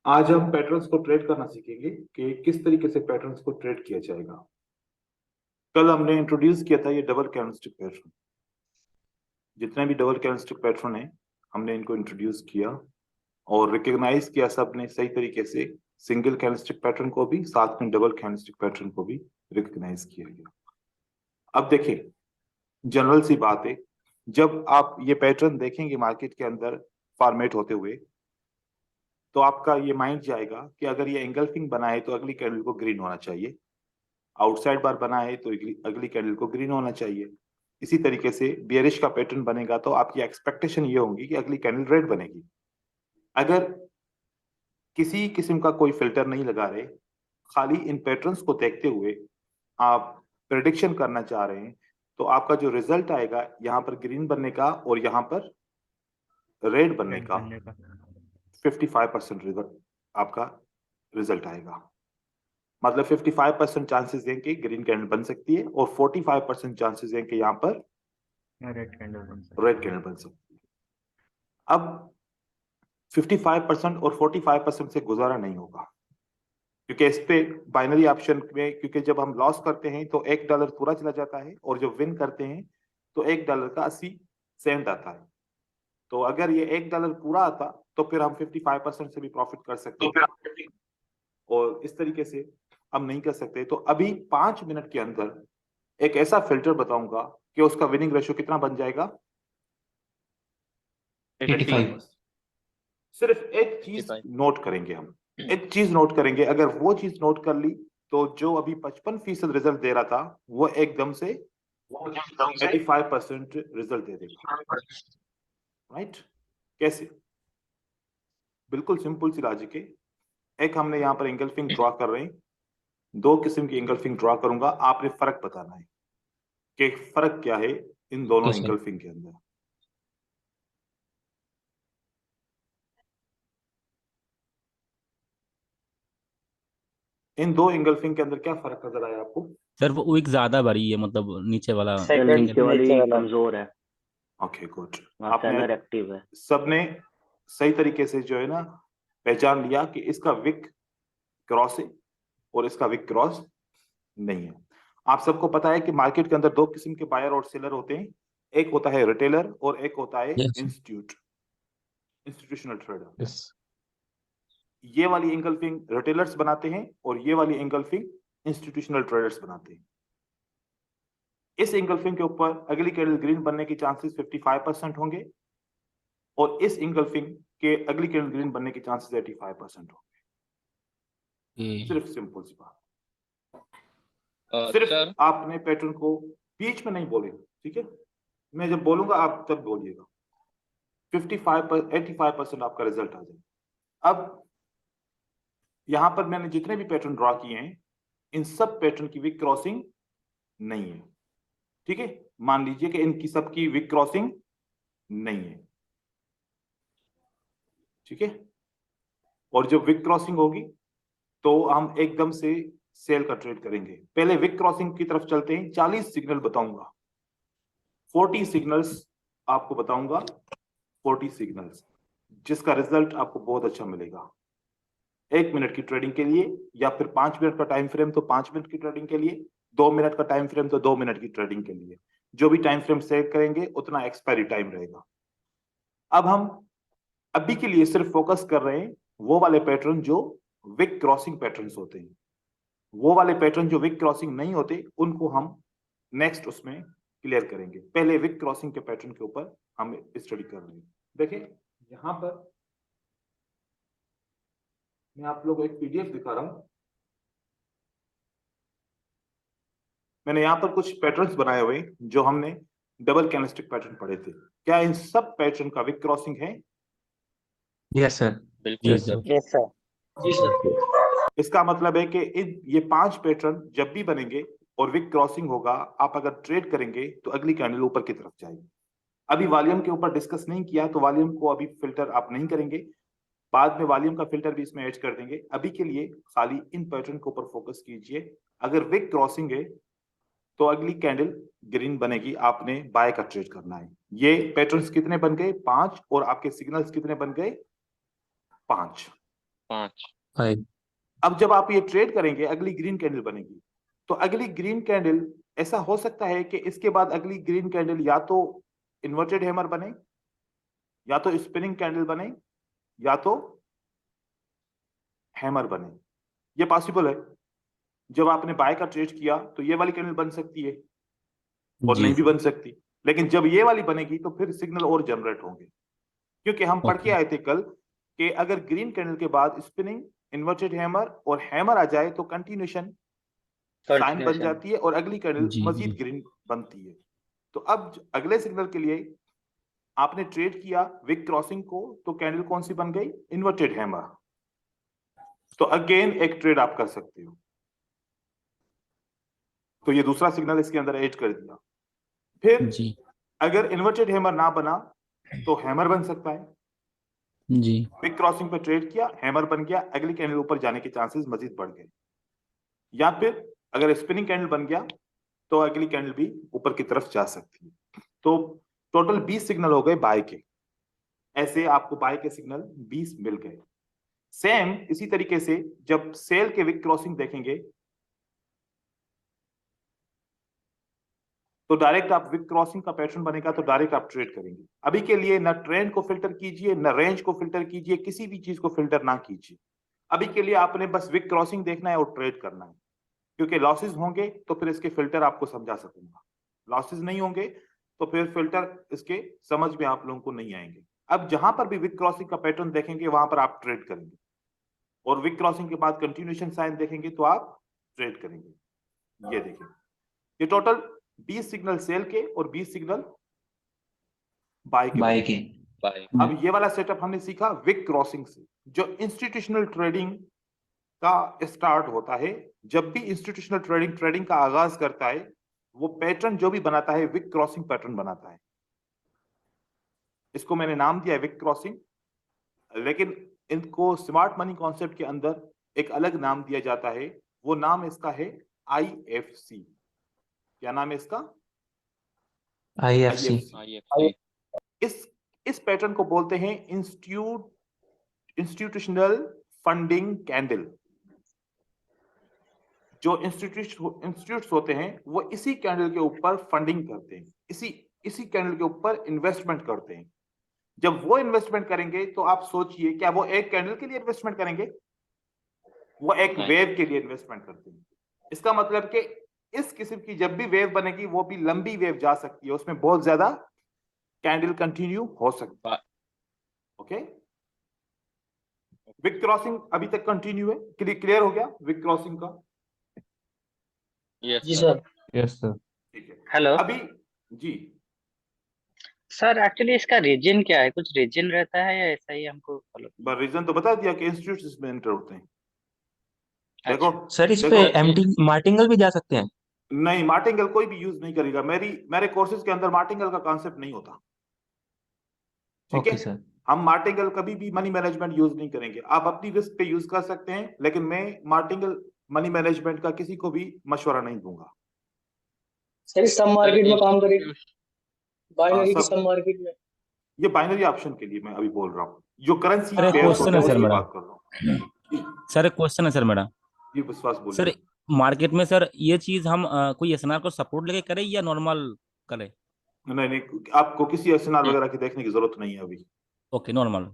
आज हम पैटर्न्स को ट्रेड करना सीखेंगे कि किस तरीके से पैटर्न्स को ट्रेड किया जाएगा। कल हमने इंट्रोड्यूस किया था ये डबल कैंडलस्टिक पैटर्न। जितने भी डबल कैंडलस्टिक पैटर्न है हमने इनको इंट्रोड्यूस किया और रिकॉग्नाइज किया सबने सही तरीके से। सिंगल कैंडलस्टिक पैटर्न को भी, साथ में डबल कैंडलस्टिक पैटर्न को भी रिकॉग्नाइज किया गया। अब देखिए, जनरल सी बात है, जब आप ये पैटर्न देखेंगे मार्केट के अंदर फॉर्मेट होते हुए तो आपका ये माइंड जाएगा कि अगर ये एंगल्फिंग बना है तो अगली कैंडल को ग्रीन होना चाहिए, आउटसाइड बार बना है तो अगली कैंडल को ग्रीन होना चाहिए। इसी तरीके से बियरिश का पैटर्न बनेगा तो आपकी एक्सपेक्टेशन ये होगी कि अगली कैंडल रेड बनेगी। अगर किसी किस्म का कोई फिल्टर नहीं लगा रहे, खाली इन पैटर्न्स को देखते हुए आप प्रेडिक्शन करना चाह रहे हैं, तो आपका जो रिजल्ट आएगा यहाँ पर ग्रीन बनने का और यहाँ पर रेड बनने का 55% रिजल्ट आपका रिजल्ट आएगा। मतलब 55% चांसेस हैं कि ग्रीन कैंडल बन सकती है और 45% चांसेस हैं कि यहाँ पर रेड कैंडल बन सकती है। अब 55% और 45% से गुजारा नहीं होगा, क्योंकि इस पे बाइनरी ऑप्शन में, क्योंकि जब हम लॉस करते हैं तो $1 पूरा चला जाता है और जब विन करते हैं तो $1 का 80 सेंट आता है। तो अगर ये $1 पूरा आता तो फिर हम 55% से भी प्रॉफिट कर सकते थे, और इस तरीके से हम नहीं कर सकते। तो अभी 5 मिनट के अंदर एक ऐसा फिल्टर बताऊंगा कि उसका विनिंग रेशियो कितना बन जाएगा, 85। सिर्फ एक चीज नोट करेंगे हम, एक चीज नोट करेंगे। अगर वो चीज नोट कर ली तो जो अभी 55% रिजल्ट दे रहा था वो एकदम से 85% रिजल्ट दे देगा। राइट? कैसे? बिल्कुल सिंपल सी लॉजिक है। एक हमने यहाँ पर एंगल्फिंग ड्रॉ कर रहे हैं, दो किस्म की एंगल्फिंग ड्रॉ करूंगा, आपने फर्क बताना है कि फर्क क्या है इन दोनों एंगल्फिंग के अंदर। इन दो एंगल्फिंग के अंदर क्या फर्क नजर आया आपको? सर वो एक ज्यादा बड़ी है, मतलब नीचे वाला नीचे वाली कमजोर है। Okay good. आपने एक्टिव है। सबने सही तरीके से जो है ना पहचान लिया कि इसका विक क्रॉस है और इसका विक क्रॉस नहीं है। आप सबको पता है कि मार्केट के अंदर दो किस्म के बायर और सेलर होते हैं, एक होता है रिटेलर और एक होता है इंस्टीट्यूशनल ट्रेडर। ये वाली एंगल्फिंग रिटेलर्स बनाते हैं और ये वाली एंगल्फिंग इंस्टीट्यूशनल ट्रेडर्स बनाते हैं। इस एंगल्फिंग के ऊपर अगली कैंडल ग्रीन बनने की चांसेस 55% होंगे और इस एंगल्फिंग के अगली कैंडल ग्रीन बनने की चांसेस 85% होंगे। सिर्फ सिंपल सी बात। सिर्फ आपने पैटर्न को बीच में नहीं बोले, ठीक है? मैं जब बोलूंगा आप तब बोलिएगा। 85% आपका रिजल्ट आ जाए। अब यहां पर मैंने जितने भी पैटर्न ड्रॉ किए हैं इन सब पैटर्न की विक क्रॉसिंग नहीं है, ठीक है? मान लीजिए कि इनकी सबकी विक क्रॉसिंग नहीं है, ठीक है? और जब विक क्रॉसिंग होगी तो हम एकदम से सेल का ट्रेड करेंगे। पहले विक क्रॉसिंग की तरफ चलते हैं। 40 सिग्नल बताऊंगा, 40 सिग्नल्स आपको बताऊंगा, 40 सिग्नल्स जिसका रिजल्ट आपको बहुत अच्छा मिलेगा। 1 मिनट की ट्रेडिंग के लिए, या फिर 5 मिनट का टाइम फ्रेम तो 5 मिनट की ट्रेडिंग के लिए, 2 मिनट का टाइम फ्रेम तो 2 मिनट की ट्रेडिंग के लिए। जो भी टाइम फ्रेम सेट करेंगे उतना एक्सपायरी टाइम रहेगा। अब हम अभी के लिए सिर्फ फोकस कर रहे हैं वो वाले पैटर्न जो विक क्रॉसिंग पैटर्न्स होते हैं। वो वाले पैटर्न जो विक क्रॉसिंग नहीं होते उनको हम नेक्स्ट उसमें क्लियर करेंगे। पहले विक क्रॉसिंग के पैटर्न के ऊपर हम स्टडी कर रहे हैं। देखिए यहां पर मैं आप लोगों को एक पीडीएफ दिखा रहा हूं। मैंने यहाँ पर कुछ पैटर्न्स बनाए हुए जो हमने डबल कैंडलस्टिक पैटर्न पढ़े थे। क्या इन सब पैटर्न का विक क्रॉसिंग है? Yes sir. बिल्कुल सर। इसका मतलब है कि ये 5 पैटर्न जब भी बनेंगे और विक क्रॉसिंग होगा, आप अगर ट्रेड करेंगे तो अगली कैंडल ऊपर की तरफ जाएगी। अभी वॉल्यूम के ऊपर डिस्कस नहीं किया तो वॉल्यूम को अभी फिल्टर आप नहीं करेंगे, बाद में वॉल्यूम का फिल्टर भी इसमें ऐड कर देंगे। अभी के लिए खाली इन पैटर्न के ऊपर फोकस कीजिए। अगर विक क्रॉसिंग है तो अगली कैंडल ग्रीन बनेगी, आपने बाय का ट्रेड करना है। ये पैटर्न्स कितने बन गए? 5। और आपके सिग्नल्स कितने बन गए? 5। 5 5 अब जब आप ये ट्रेड करेंगे अगली ग्रीन कैंडल बनेगी, तो अगली ग्रीन कैंडल ऐसा हो सकता है कि इसके बाद अगली ग्रीन कैंडल या तो इन्वर्टेड हैमर बने, या तो स्पिनिंग कैंडल बने, या तो हैमर बने। ये पॉसिबल है। जब आपने बाय का ट्रेड किया तो ये वाली कैंडल बन सकती है और जी नहीं भी बन सकती, लेकिन जब ये वाली बनेगी तो फिर सिग्नल और जनरेट होंगे, क्योंकि हम पढ़ के ओके आए थे कल कि अगर ग्रीन कैंडल के बाद स्पिनिंग, इन्वर्टेड हैमर और हैमर आ जाए तो कंटिन्यूशन साइन बन Continuation. जाती है और अगली कैंडल जी मजीद जी ग्रीन बनती है। तो अब अगले सिग्नल के लिए आपने ट्रेड किया विक क्रॉसिंग को, तो कैंडल कौन सी बन गई? Inverted hammer. तो अगेन एक ट्रेड आप कर सकते हो। तो ये दूसरा सिग्नल इसके अंदर ऐड कर दिया। फिर जी अगर इन्वर्टेड हैमर ना बना तो हैमर बन सकता है। जी विक क्रॉसिंग पे ट्रेड किया, हैमर बन गया, अगली कैंडल ऊपर जाने के चांसेस मजीद बढ़ गए। या फिर अगर स्पिनिंग कैंडल बन गया तो अगली कैंडल भी ऊपर की तरफ जा सकती है। तो टोटल 20 सिग्नल हो गए बाय के। ऐसे आपको बाय के सिग्नल 20 मिल गए। सेम इसी तरीके से जब सेल के विक क्रॉसिंग देखेंगे तो डायरेक्ट आप विक क्रॉसिंग का पैटर्न बनेगा तो डायरेक्ट आप ट्रेड करेंगे। अभी के लिए ना ट्रेंड को फिल्टर कीजिए, ना रेंज को फिल्टर कीजिए, किसी भी चीज को फिल्टर ना कीजिए। अभी के लिए आपने बस विक क्रॉसिंग देखना है और ट्रेड करना है, क्योंकि लॉसेस होंगे तो फिर इसके फिल्टर आपको समझा सकूंगा। लॉसेस नहीं होंगे तो फिर फिल्टर इसके समझ में आप लोगों को नहीं आएंगे। अब जहां पर भी विक क्रॉसिंग का पैटर्न देखेंगे वहां पर आप ट्रेड करेंगे, और विक क्रॉसिंग के बाद कंटिन्यूएशन साइन देखेंगे तो आप ट्रेड करेंगे। ये देखिए, ये टोटल 20 सिग्नल सेल के और 20 सिग्नल बाय के बाय बने। के अब ये वाला सेटअप हमने सीखा विक क्रॉसिंग से। जो इंस्टीट्यूशनल ट्रेडिंग का स्टार्ट होता है, जब भी इंस्टीट्यूशनल ट्रेडिंग का आगाज करता है, वो पैटर्न जो भी बनाता है विक क्रॉसिंग पैटर्न बनाता है। इसको मैंने नाम दिया है विक क्रॉसिंग, लेकिन इनको स्मार्ट मनी कॉन्सेप्ट के अंदर एक अलग नाम दिया जाता है। वो नाम इसका है IFC। क्या नाम है इसका? IFC IFC. इस पैटर्न को बोलते हैं इंस्टीट्यूशनल फंडिंग कैंडल। जो इंस्टीट्यूट्स होते हैं वो इसी कैंडल के ऊपर फंडिंग करते हैं, इसी कैंडल के ऊपर इन्वेस्टमेंट करते हैं। जब वो इन्वेस्टमेंट करेंगे तो आप सोचिए, क्या वो एक कैंडल के लिए इन्वेस्टमेंट करेंगे? वो एक नहीं। वेव के लिए इन्वेस्टमेंट करते हैं। इसका मतलब कि इस किस्म की जब भी वेव बनेगी वो भी लंबी वेव जा सकती है, उसमें बहुत ज्यादा कैंडल कंटिन्यू हो सकता है। ओके, विक क्रॉसिंग अभी तक कंटिन्यू है। क्लियर हो गया विक क्रॉसिंग का? Yes, जी sir. सर। यस सर ठीक है। हेलो अभी जी, सर, एक्चुअली इसका रीजन क्या है? कुछ रीजन रहता है या ऐसा ही हमको फॉलो? रीजन तो बता दिया कि इंस्टीट्यूट इसमें एंटर होते हैं। देखो सर इस पे देखो, एमटी मार्टिंगल भी जा सकते हैं? नहीं, मार्टिंगल कोई भी यूज नहीं करेगा। मेरे कोर्सेज के अंदर मार्टिंगल का कॉन्सेप्ट नहीं होता। ठीक है, ओके सर हम मार्टिंगल कभी भी मनी मैनेजमेंट यूज नहीं करेंगे। आप अपनी रिस्क पे यूज कर सकते हैं, लेकिन मैं मार्टिंगल मनी मैनेजमेंट का किसी को भी मशवरा नहीं दूंगा। सर सब मार्केट में काम करेगी, बाइनरी की सब सब मार्केट में। ये बाइनरी ऑप्शन के लिए मैं अभी बोल रहा हूँ, जो करेंसी सर, एक पेयर्स क्वेश्चन होते है हैं सर उसकी मेरा। बात कर रहा हूँ। सर एक क्वेश्चन है सर मेरा। ये विश्वास सर बोलिए। मार्केट में सर ये चीज हम कोई एसएनआर को सपोर्ट लेके करें या नॉर्मल करें? नहीं नहीं, आपको किसी एसएनआर वगैरह की देखने की जरूरत नहीं है अभी। Okay normal.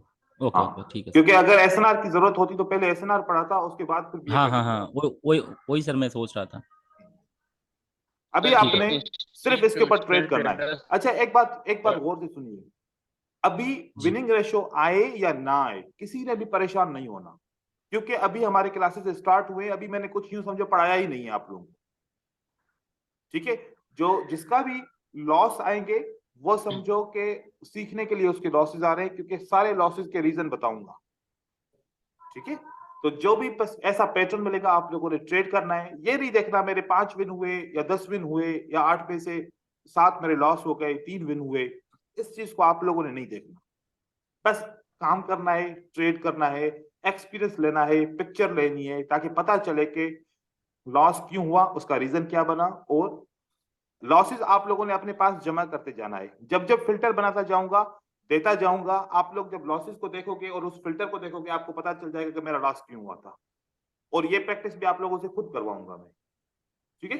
ओके हाँ, ओके ठीक है क्योंकि सर। अगर एसएनआर की जरूरत होती तो पहले एसएनआर पढ़ा था, उसके बाद फिर हाँ हाँ BFA हाँ पढ़ा। वही सर मैं सोच रहा था। अभी सर, आपने सिर्फ इसके ऊपर ट्रेड करना है। traders- अच्छा, एक बात गौर से सुनिए। अभी जी। विनिंग रेशो आए या ना आए, किसी ने भी परेशान नहीं होना, क्योंकि अभी हमारे क्लासेस स्टार्ट हुए। अभी मैंने कुछ यूं समझो पढ़ाया ही नहीं है आप लोगों को। ठीक है, जो जिसका भी लॉस आएंगे वो समझो कि सीखने के लिए उसके लॉसेस आ रहे हैं, क्योंकि सारे लॉसेस के रीजन बताऊंगा। ठीक है, तो जो भी बस ऐसा पैटर्न मिलेगा आप लोगों ने ट्रेड करना है। ये नहीं देखना मेरे 5 विन हुए या 10 विन हुए या 8 में से 7 मेरे लॉस हो गए, 3 विन हुए। इस चीज को आप लोगों ने नहीं देखना। बस काम करना है, ट्रेड करना है, एक्सपीरियंस लेना है, पिक्चर लेनी है, ताकि पता चले कि लॉस क्यों हुआ, उसका रीजन क्या बना, और लॉसेस आप लोगों ने अपने पास जमा करते जाना है। जब जब फिल्टर बनाता जाऊंगा देता जाऊंगा, आप लोग जब लॉसेस को देखोगे और उस फिल्टर को देखोगे आपको पता चल जाएगा कि मेरा लॉस क्यों हुआ था, और ये प्रैक्टिस भी आप लोगों से खुद करवाऊंगा मैं, ठीक है।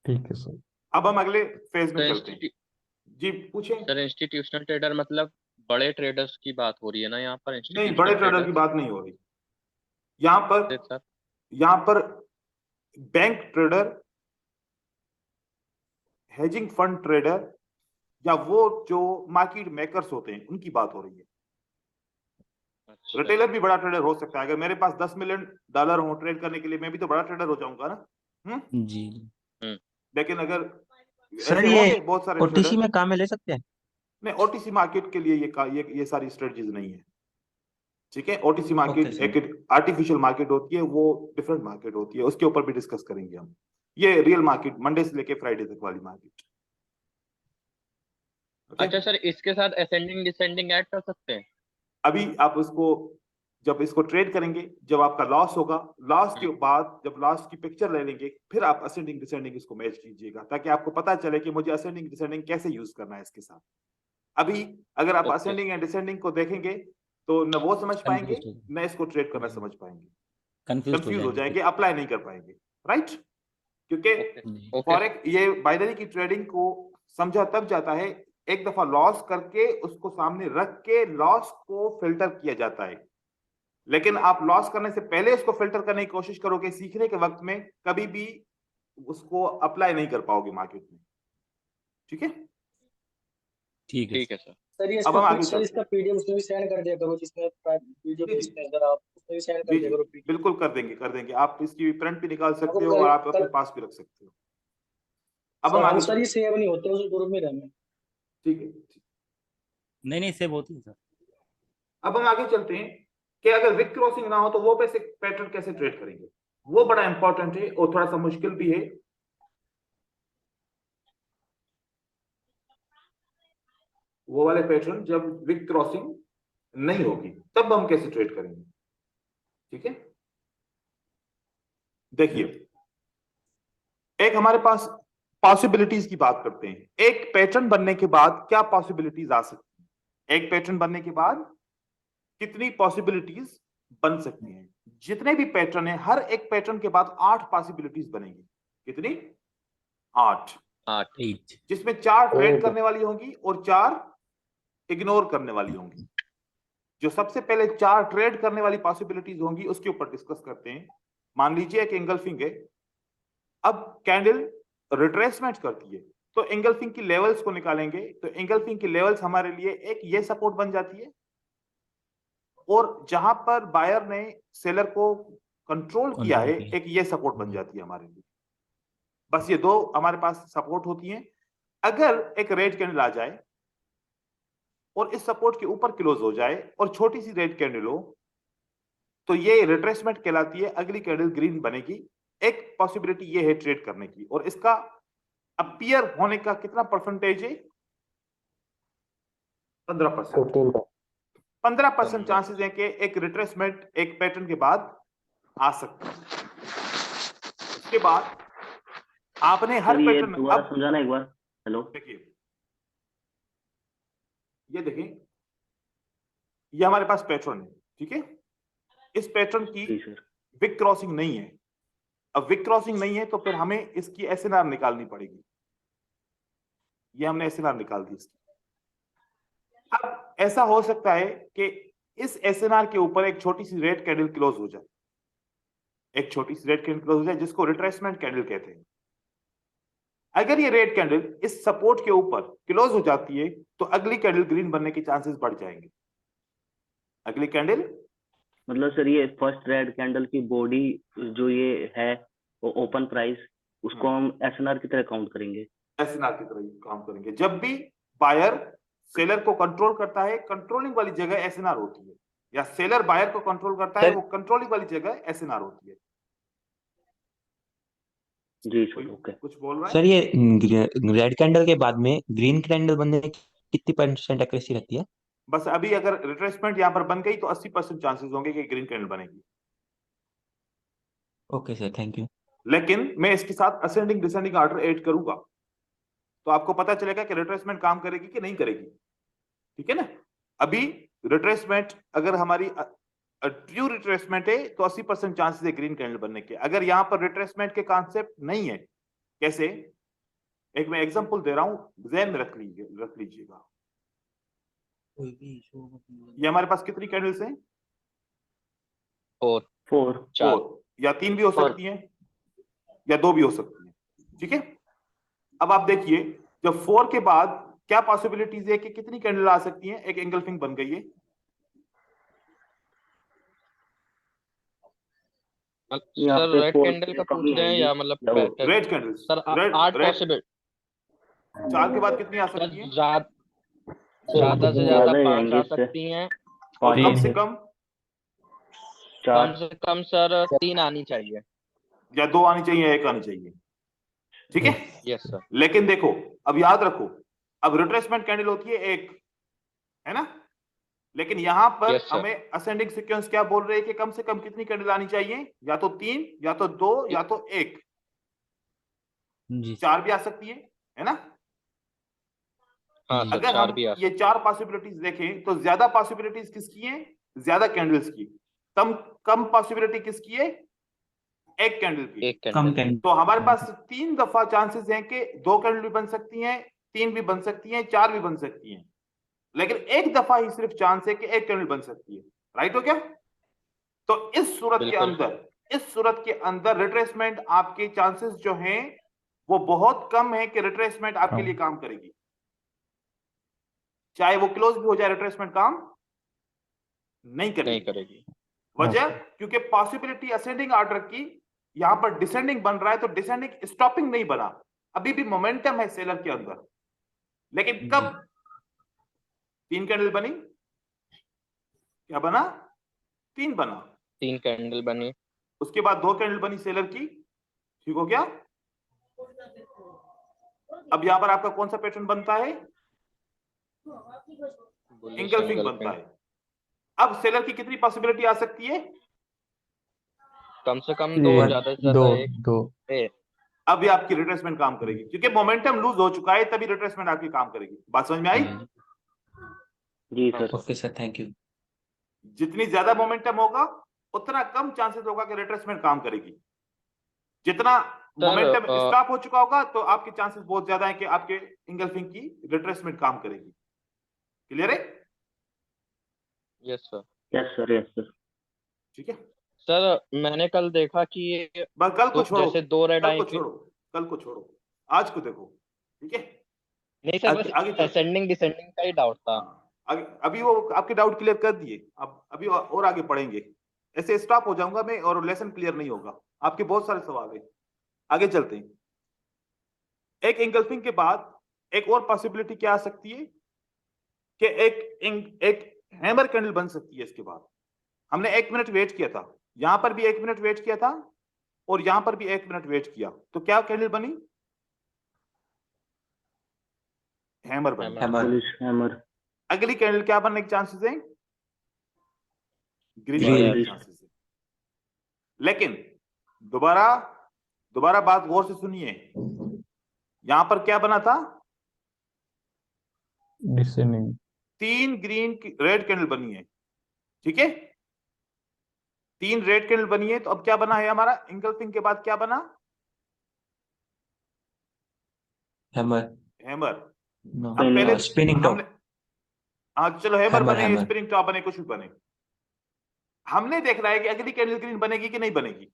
ठीक है सर। अब हम अगले फेज में सर चलते हैं। जी पूछें। सर इंस्टीट्यूशनल ट्रेडर मतलब बड़े ट्रेडर्स की बात हो रही है ना यहाँ पर? नहीं, बड़े ट्रेडर की बात नहीं हो रही यहाँ सर पर bank trader, hedging fund trader, या वो जो मार्केट मेकर्स होते हैं उनकी बात हो रही है। अच्छा। रिटेलर भी बड़ा ट्रेडर हो सकता है। अगर मेरे पास $10 मिलियन हो ट्रेड करने के लिए, मैं भी तो बड़ा ट्रेडर हो जाऊंगा ना। जी लेकिन अगर सर ऐसे ये होंगे बहुत सारे ओटीसी ट्रेडर, में काम में ले सकते हैं? नहीं, ओटीसी मार्केट के लिए ये सारी स्ट्रेटजीज नहीं है, ठीक है। OTC market Okay, sir. एक आर्टिफिशियल मार्केट होती है, वो डिफरेंट मार्केट होती है, उसके ऊपर भी डिस्कस करेंगे हम। ये रियल मार्केट, मंडे से लेके फ्राइडे तक वाली मार्केट। अच्छा सर, इसके साथ असेंडिंग डिसेंडिंग ऐड कर सकते हैं? अभी आप जब इसको ट्रेड करेंगे, जब आपका लॉस होगा, लॉस के बाद जब लॉस की पिक्चर ले लेंगे, फिर आप असेंडिंग डिसेंडिंग इसको मैच कीजिएगा, ताकि आपको पता चले कि मुझे असेंडिंग डिसेंडिंग कैसे यूज करना है इसके साथ। अभी अगर आप Okay. असेंडिंग एंड डिसेंडिंग को देखेंगे तो न वो समझ पाएंगे, Confused हो न इसको ट्रेड करना समझ पाएंगे, कंफ्यूज कंफ्यूज हो जाएंगे, अप्लाई नहीं कर पाएंगे, राइट। क्योंकि Okay. फॉरेक्स, ये बाइनरी की ट्रेडिंग को समझा तब जाता है, एक दफा लॉस करके उसको सामने रख के लॉस को फिल्टर किया जाता है। लेकिन आप लॉस करने से पहले उसको फिल्टर करने की कोशिश करोगे, सीखने के वक्त में कभी भी उसको अप्लाई नहीं कर पाओगे मार्केट में, ठीक है। ठीक है ठीक है सर। सर ये अब हम आगे इसका सर चलते इसका पीडीएफ उसमें भी सेंड कर दिया करो, जिसमें वीडियो जी, जी। भेजते हैं सर आप, उसमें भी सेंड कर जी दिया जी करो PDF। बिल्कुल कर देंगे। आप इसकी प्रिंट भी निकाल सकते आपको हो और आप कल अपने पास भी रख सकते हो। अब सर हम हम आगे सर ये चलते हैं। सेव नहीं होते उस ग्रुप में रहने। ठीक है, नहीं सेव होती है सर। अब हम आगे चलते हैं कि अगर विक क्रॉसिंग ना हो तो वो पैसे पैटर्न कैसे ट्रेड करेंगे, वो बड़ा इंपॉर्टेंट है और थोड़ा सा मुश्किल भी है। वो वाले पैटर्न जब विक क्रॉसिंग नहीं होगी तब हम कैसे ट्रेड करेंगे, ठीक है। देखिए, एक हमारे पास पॉसिबिलिटीज की बात करते हैं। एक पैटर्न बनने के बाद क्या पॉसिबिलिटीज आ सकती हैं, एक पैटर्न बनने के बाद कितनी पॉसिबिलिटीज बन सकती हैं। जितने भी पैटर्न है, हर एक पैटर्न के बाद 8 पॉसिबिलिटीज बनेगी। कितनी? 8। 8 जिसमें 4 ट्रेड करने वाली होंगी और 4 इग्नोर करने वाली होंगी। जो सबसे पहले 4 ट्रेड करने वाली पॉसिबिलिटीज होंगी उसके ऊपर डिस्कस करते हैं। मान लीजिए कि एंगल्फिंग है, अब कैंडल रिट्रेसमेंट करती है, तो एंगल्फिंग की लेवल्स को निकालेंगे। तो एंगल्फिंग की लेवल्स हमारे लिए एक ये सपोर्ट बन जाती है, और जहां पर बायर ने सेलर को कंट्रोल किया है, एक ये सपोर्ट बन जाती है हमारे लिए। बस ये 2 हमारे पास सपोर्ट होती हैं। अगर एक रेड कैंडल आ जाए और इस सपोर्ट के ऊपर क्लोज हो जाए और छोटी सी रेड कैंडल हो, तो ये रिट्रेसमेंट कहलाती है। अगली कैंडल ग्रीन बनेगी। एक पॉसिबिलिटी ये है ट्रेड करने की, और इसका अपीयर होने का कितना परसेंटेज है? 15%। 15% चांसेस है कि एक रिट्रेसमेंट एक पैटर्न के बाद आ सकता है। उसके बाद आपने हर सर ये पैटर्न, दोबारा अब समझाना एक बार। हेलो देखिए, ये देखें, ये हमारे पास पैटर्न है, ठीक है। इस पैटर्न की जी सर। विक क्रॉसिंग नहीं है। अब विक क्रॉसिंग नहीं है तो फिर हमें इसकी एसएनआर निकालनी पड़ेगी। ये हमने एसएनआर निकाल दी इसकी। अब ऐसा हो सकता है कि इस एसएनआर के ऊपर एक छोटी सी रेड कैंडल क्लोज हो जाए, एक छोटी सी रेड कैंडल क्लोज हो जाए, जिसको रिट्रेसमेंट कैंडल कहते हैं। अगर ये रेड कैंडल इस सपोर्ट के ऊपर क्लोज हो जाती है तो अगली कैंडल ग्रीन बनने के चांसेस बढ़ जाएंगे। अगली कैंडल, मतलब सर ये फर्स्ट रेड कैंडल की बॉडी जो ये है वो ओपन प्राइस, उसको हम एसएनआर की तरह काउंट करेंगे। एसएनआर की तरह काम करेंगे। जब भी बायर सेलर को कंट्रोल करता है, कंट्रोलिंग वाली जगह एसएनआर होती है, या सेलर बायर को कंट्रोल करता है, सर- वो कंट्रोलिंग वाली जगह एसएनआर होती है। जी कोई सर। ओके कुछ बोल रहा है? सर ये रेड कैंडल के बाद में ग्रीन कैंडल बनने की कितनी % एक्यूरेसी रहती है? बस अभी अगर रिट्रेसमेंट यहां पर बन गई तो 80% चांसेस होंगे कि ग्रीन कैंडल बनेगी। Okay sir, thank you. लेकिन मैं इसके साथ असेंडिंग डिसेंडिंग ऑर्डर ऐड करूंगा। तो आपको पता चलेगा कि रिट्रेसमेंट काम करेगी कि नहीं करेगी। ठीक है ना। अभी रिट्रेसमेंट अगर हमारी ट्रू रिट्रेसमेंट है तो 80% चांसेस है ग्रीन कैंडल बनने के। अगर यहाँ पर रिट्रेसमेंट के कॉन्सेप्ट नहीं है, कैसे, एक मैं एग्जांपल दे रहा हूं, ज़हन में रख लीजिएगा। ये हमारे पास कितनी कैंडल्स हैं? 4 4 4 4 या 3 भी हो Four. सकती हैं या 2 भी हो सकती हैं। ठीक है। अब आप देखिए, जब 4 के बाद क्या पॉसिबिलिटीज है कि कितनी कैंडल आ सकती हैं? एक एंगल्फिंग बन गई है। यहाँ सर पे रेड 4 कैंडल का कम पूछ ही रहे हैं आएगी या मतलब या वो pattern? Red candles, sir red 8 red possible 4 के बाद कितनी आ सकती हैं? ज्यादा से ज्यादा ज्यादा ही 5 आएंगे आ इससे। सकती हैं। और कम 5 से कम कम 4 से कम सर 3 आनी चाहिए। या 2 आनी चाहिए या 1 आनी चाहिए। ठीक है। Yes sir. लेकिन देखो, अब याद रखो, अब रिट्रेसमेंट कैंडल होती है 1, है ना। लेकिन यहां पर Yes, sir. हमें असेंडिंग सीक्वेंस क्या बोल रहे हैं कि कम से कम कितनी कैंडल आनी चाहिए? या तो 3, या तो 2, या तो 1। जी 4 भी आ सकती है ना। हाँ जी। सर, अगर 4 हम भी आ ये 4 पॉसिबिलिटीज देखें तो ज्यादा पॉसिबिलिटीज किसकी हैं? ज्यादा कैंडल्स की। कम कम पॉसिबिलिटी किसकी है? एक कैंडल की। एक कम कैंडल। कैंडल। तो हमारे पास 3 दफा चांसेस हैं कि 2 कैंडल भी बन सकती हैं, 3 भी बन सकती हैं, 4 भी बन सकती हैं। लेकिन एक दफा ही सिर्फ चांस है कि एक कैंडल बन सकती है। राइट हो क्या? तो इस बिल्कुल। सूरत के अंदर रिट्रेसमेंट आपके चांसेस जो हैं वो बहुत कम है कि रिट्रेसमेंट आपके लिए काम करेगी। चाहे वो क्लोज भी हो जाए, रिट्रेसमेंट काम नहीं नहीं करेगी। करेगी। वजह, क्योंकि पॉसिबिलिटी असेंडिंग ऑर्डर की, यहां पर डिसेंडिंग बन रहा है, तो डिसेंडिंग स्टॉपिंग नहीं बना, अभी भी मोमेंटम है सेलर के अंदर। लेकिन कब 3 कैंडल बनी? क्या बना? 3 बना। 3 कैंडल बनी। उसके बाद 2 कैंडल बनी सेलर की। ठीक हो गया? अब यहां पर आपका कौन सा पैटर्न बनता है? इंगल्फिंग बनता है। अब सेलर की कितनी पॉसिबिलिटी आ सकती है? कम से कम 2, ज्यादा से ज्यादा 1। अभी आपकी रिट्रेसमेंट काम करेगी, क्योंकि मोमेंटम लूज हो चुका है, तभी रिट्रेसमेंट आपकी काम करेगी। बात समझ में आई? जी sir. Okay sir, thank you. जितनी ज्यादा मोमेंटम होगा उतना कम चांसेस होगा कि रिट्रेसमेंट काम करेगी। जितना मोमेंटम स्टॉप हो चुका होगा तो आपके चांसेस बहुत ज्यादा है कि आपके इंगल्फिंग की रिट्रेसमेंट काम करेगी। क्लियर है? Yes sir. Yes sir, yes sir. ठीक है। सर मैंने कल देखा कि ये बस कल को छोड़ो, जैसे 2 रेड कल आई को थी। छोड़ो, कल को छोड़ो, आज को देखो। ठीक है। नहीं सर, बस आगे चलते हैं। असेंडिंग डिसेंडिंग का ही डाउट था। हाँ, अभी वो आपके डाउट क्लियर कर दिए। अब अभी और आगे पढ़ेंगे। ऐसे स्टॉप हो जाऊंगा मैं और लेसन क्लियर नहीं होगा। आपके बहुत सारे सवाल है। आगे चलते हैं। एक इंगल्फिंग के बाद एक और पॉसिबिलिटी क्या आ सकती है कि एक हैमर कैंडल बन सकती है। इसके बाद हमने 1 मिनट वेट किया था, यहां पर भी 1 मिनट वेट किया था और यहां पर भी 1 मिनट वेट किया, तो क्या कैंडल बनी? हैमर बनी। हैमर। Police hammer. अगली कैंडल क्या बनने के चांसेस हैं? Green Green. बनने के चांसेस है। लेकिन दोबारा बात गौर से सुनिए। यहां पर क्या बना था? डिसेंडिंग। 3 रेड कैंडल बनी है। ठीक है। 3 रेड कैंडल बनी है, तो अब क्या बना है हमारा? इंगल्फिंग के बाद क्या बना? हैमर। हैमर। नो, अब पहले स्पिनिंग टॉप। हमने, हाँ चलो, हैमर हैमर, बने, हैमर। स्प्रिंग टॉप बने, कुछ भी बने, हमने देखना है कि अगली कैंडल ग्रीन बनेगी कि नहीं बनेगी,